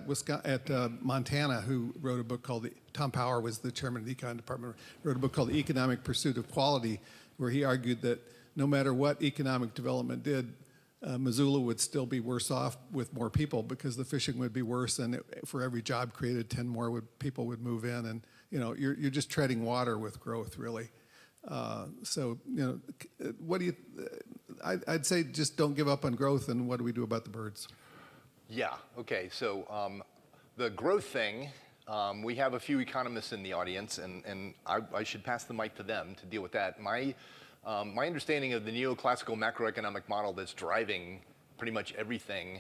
at Montana who wrote a book called, Tom Power was the chairman of the econ department, wrote a book called The Economic Pursuit of Quality, where he argued that no matter what economic development did, Missoula would still be worse off with more people, because the fishing would be worse, and for every job created, 10 more people would move in, and you're just treading water with growth, really. What do you? I'd say just don't give up on growth, and what do we do about the birds? Yeah. Okay. So the growth thing, we have a few economists in the audience, and I should pass the mic to them to deal with that. My understanding of the neoclassical macroeconomic model that's driving pretty much everything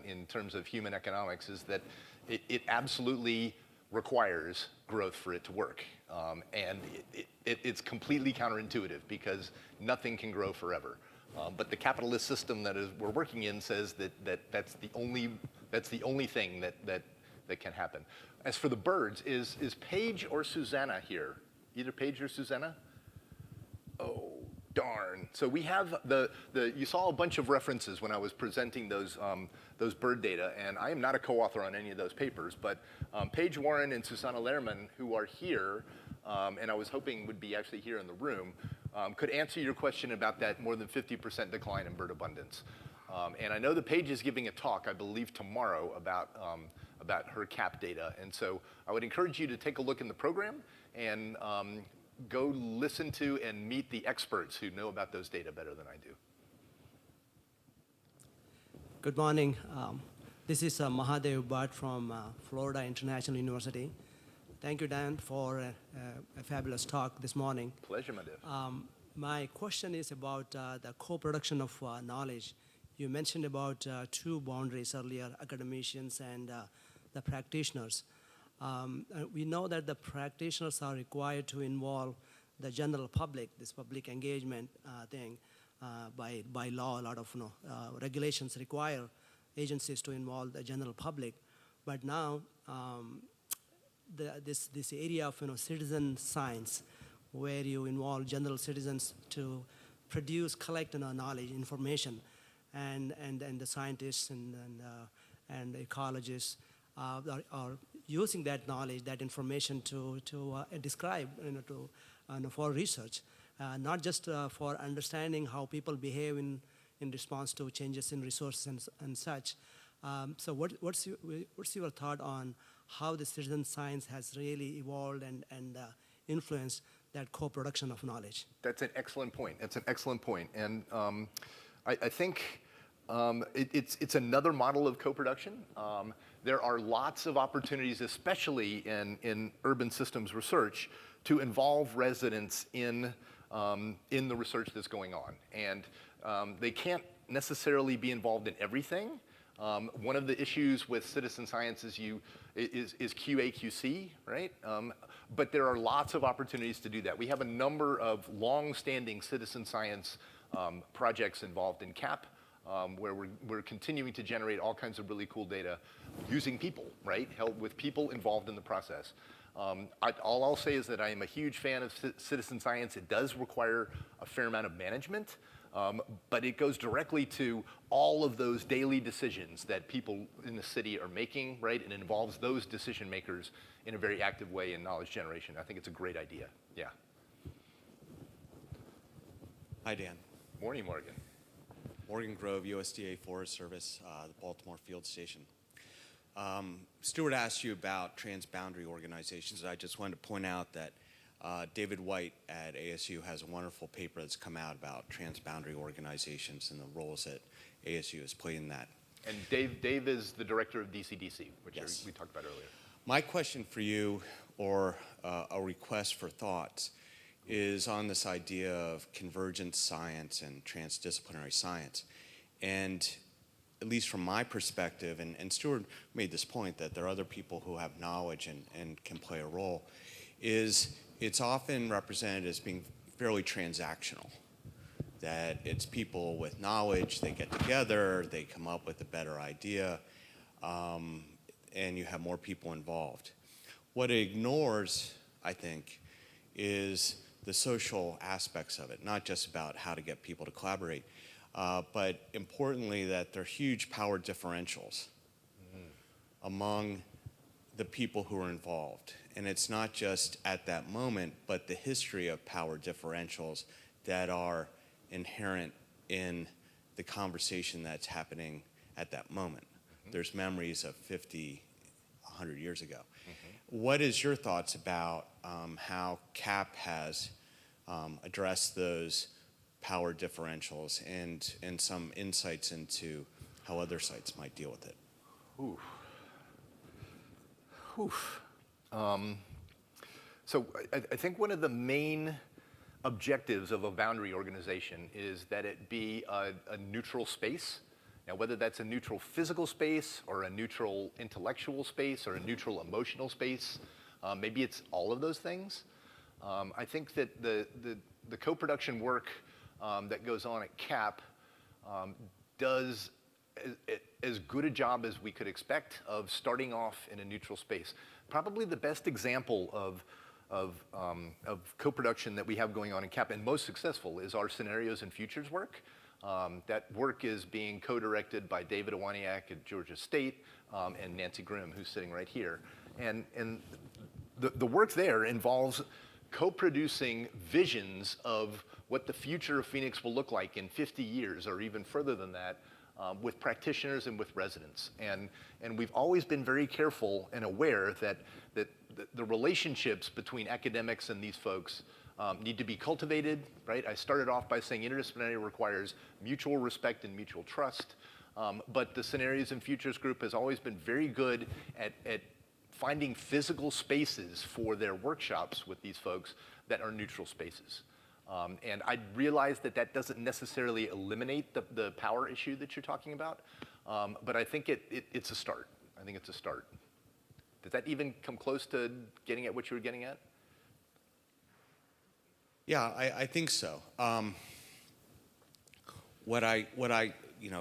in terms of human economics is that it absolutely requires growth for it to work. And it's completely counterintuitive, because nothing can grow forever. But the capitalist system that we're working in says that's the only thing that can happen. As for the birds, is Paige or Susanna here? Either Paige or Susanna? Oh, darn. So we have you saw a bunch of references when I was presenting those bird data, and I am not a co-author on any of those papers, but Paige Warren and Susanna Lehrman, who are here, and I was hoping would be actually here in the room, could answer your question about that more than 50% decline in bird abundance. And I know that Paige is giving a talk, I believe tomorrow, about her CAP data, and so I would encourage you to take a look in the program and go listen to and meet the experts who know about those data better than I do. Good morning. This is Mahadeva Bard from Florida International University. Thank you, Dan, for a fabulous talk this morning. Pleasure, Mahadeva. My question is about the co-production of knowledge. You mentioned about two boundaries earlier, academicians and the practitioners. We know that the practitioners are required to involve the general public, this public engagement thing. By law, a lot of regulations require agencies to involve the general public. But now, this area of citizen science, where you involve general citizens to produce, collect knowledge, information, and the scientists and ecologists are using that knowledge, that information to describe, for research, not just for understanding how people behave in response to changes in resources and such. So what's your thought on how the citizen science has really evolved and influenced that co-production of knowledge? That's an excellent point. That's an excellent point. And I think it's another model of co-production. There are lots of opportunities, especially in urban systems research, to involve residents in the research that's going on. And they can't necessarily be involved in everything. One of the issues with citizen science is QA/QC, right? But there are lots of opportunities to do that. We have a number of long-standing citizen science projects involved in CAP, where we're continuing to generate all kinds of really cool data using people, right? With people involved in the process. All I'll say is that I am a huge fan of citizen science. It does require a fair amount of management, but it goes directly to all of those daily decisions that people in the city are making, right? And it involves those decision makers in a very active way in knowledge generation. I think it's a great idea. Yeah. Hi, Dan. Morning, Morgan. Morgan Grove, USDA Forest Service, the Baltimore Field Station. Stuart asked you about transboundary organizations. I just wanted to point out that David White at ASU has a wonderful paper that's come out about transboundary organizations and the roles that ASU has played in that. And Dave is the director of DCDC, which Yes. we talked about earlier. My question for you, or a request for thoughts, is on this idea of convergence science and transdisciplinary science. And at least from my perspective, and Stuart made this point that there are other people who have knowledge and can play a role, is it's often represented as being fairly transactional. That it's people with knowledge, they get together, they come up with a better idea, and you have more people involved. What it ignores, I think, is the social aspects of it, not just about how to get people to collaborate, but importantly that there are huge power differentials among the people who are involved. And it's not just at that moment, but the history of power differentials that are inherent in the conversation that's happening at that moment. There's memories of 50, 100 years ago. What is your thoughts about how CAP has addressed those power differentials and some insights into how other sites might deal with it? Oof. Oof. So I think one of the main objectives of a boundary organization is that it be a neutral space. Now, whether that's a neutral physical space or a neutral intellectual space or a neutral emotional space, maybe it's all of those things. I think that the co-production work that goes on at CAP does as good a job as we could expect of starting off in a neutral space. Probably the best example of co-production that we have going on in CAP, and most successful, is our scenarios and futures work. That work is being co-directed by David Iwaniak at Georgia State and Nancy Grimm, who's sitting right here. And the work there involves co-producing visions of what the future of Phoenix will look like in 50 years or even further than that with practitioners and with residents. And we've always been very careful and aware that the relationships between academics and these folks need to be cultivated, right? I started off by saying interdisciplinary requires mutual respect and mutual trust, but the Scenarios and Futures group has always been very good at finding physical spaces for their workshops with these folks that are neutral spaces. And I realize that doesn't necessarily eliminate the power issue that you're talking about, but I think it's a start. I think it's a start. Does that even come close to getting at what you were getting at? Yeah, I think so.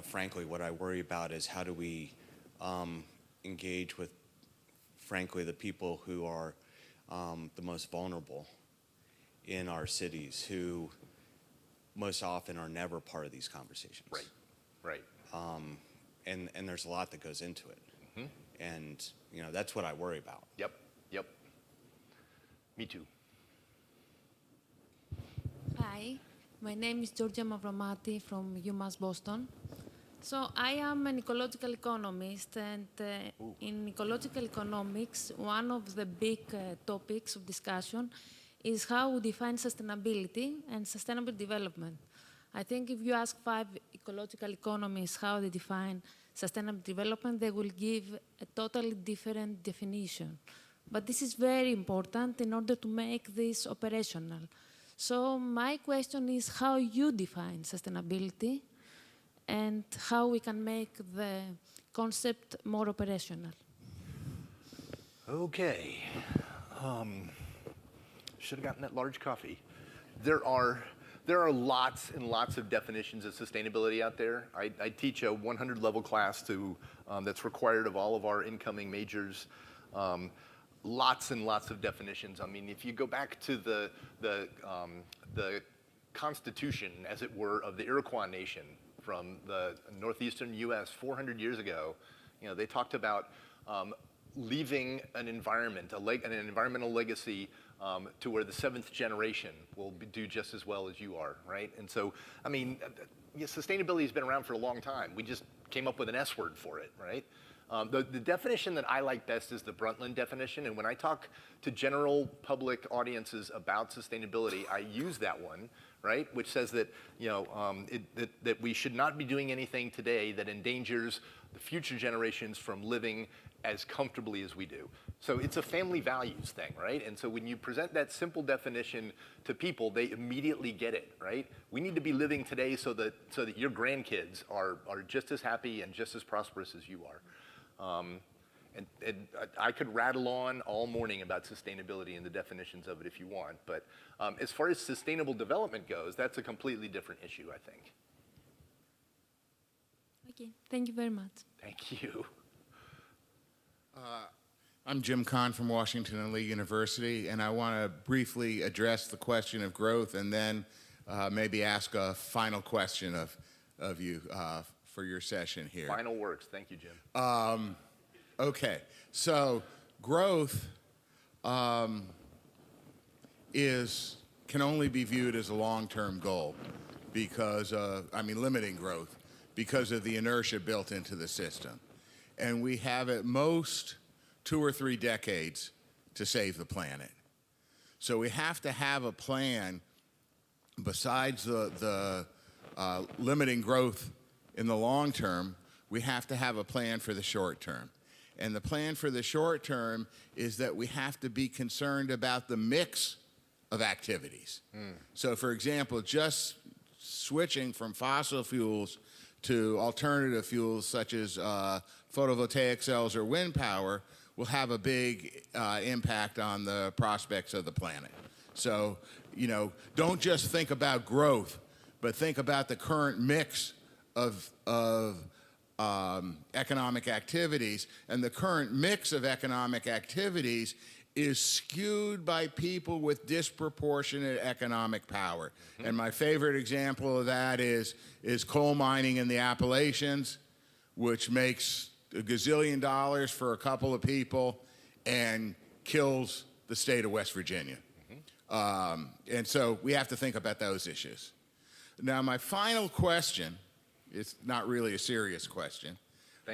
Frankly, what I worry about is how do we engage with, frankly, the people who are the most vulnerable in our cities, who most often are never part of these conversations. Right. And there's a lot that goes into it. And that's what I worry about. Yep. Me too. Hi, my name is Georgia Mavramati from UMass Boston. So I am an ecological economist, and in ecological economics, one of the big topics of discussion is how we define sustainability and sustainable development. I think if you ask 5 ecological economists how they define sustainable development, they will give a totally different definition. But this is very important in order to make this operational. So my question is how you define sustainability and how we can make the concept more operational. Okay. Should have gotten that large coffee. There are lots and lots of definitions of sustainability out there. I teach a 100-level class that's required of all of our incoming majors. Lots and lots of definitions. I mean, if you go back to the constitution, as it were, of the Iroquois Nation from the northeastern U.S. 400 years ago, they talked about leaving an environment, an environmental legacy to where the 7th generation will do just as well as you are, right? And so, I mean, sustainability has been around for a long time. We just came up with an S word for it, right? The definition that I like best is the Brundtland definition, and when I talk to general public audiences about sustainability, I use that one, right, which says that that we should not be doing anything today that endangers the future generations from living as comfortably as we do. So it's a family values thing, right? And so when you present that simple definition to people, they immediately get it, right? We need to be living today so that your grandkids are just as happy and just as prosperous as you are. And I could rattle on all morning about sustainability and the definitions of it if you want, but as far as sustainable development goes, that's a completely different issue, I think. Okay, thank you very much. Thank you. I'm Jim Kahn from Washington and Lee University, and I want to briefly address the question of growth and then maybe ask a final question of you for your session here. Final words. Thank you, Jim. Okay, so growth can only be viewed as a long-term goal because limiting growth because of the inertia built into the system. And we have at most 2 or 3 decades to save the planet. So we have to have a plan besides the limiting growth in the long term. We have to have a plan for the short term. And the plan for the short term is that we have to be concerned about the mix of activities. So for example, just switching from fossil fuels to alternative fuels such as photovoltaic cells or wind power will have a big impact on the prospects of the planet. So, don't just think about growth, but think about the current mix of economic activities. And the current mix of economic activities is skewed by people with disproportionate economic power. And my favorite example of that is coal mining in the Appalachians, which makes $1 gazillion for a couple of people and kills the state of West Virginia. And so we have to think about those issues. Now, my final question, it's not really a serious question,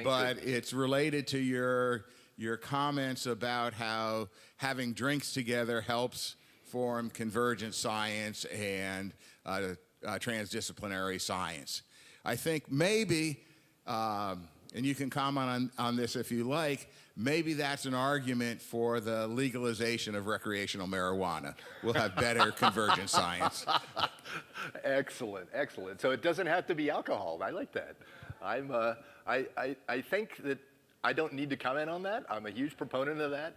but it's related to your comments about how having drinks together helps form convergence science and transdisciplinary science. I think maybe, and you can comment on this if you like, maybe that's an argument for the legalization of recreational marijuana. We'll have better convergence science. Excellent, excellent. So it doesn't have to be alcohol. I like that. I think that I don't need to comment on that. I'm a huge proponent of that.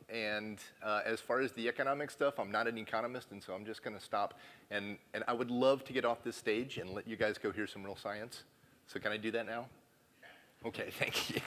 As far as the economic stuff, I'm not an economist, and so I'm just going to stop. And I would love to get off this stage and let you guys go hear some real science. So can I do that now? Okay, thank you.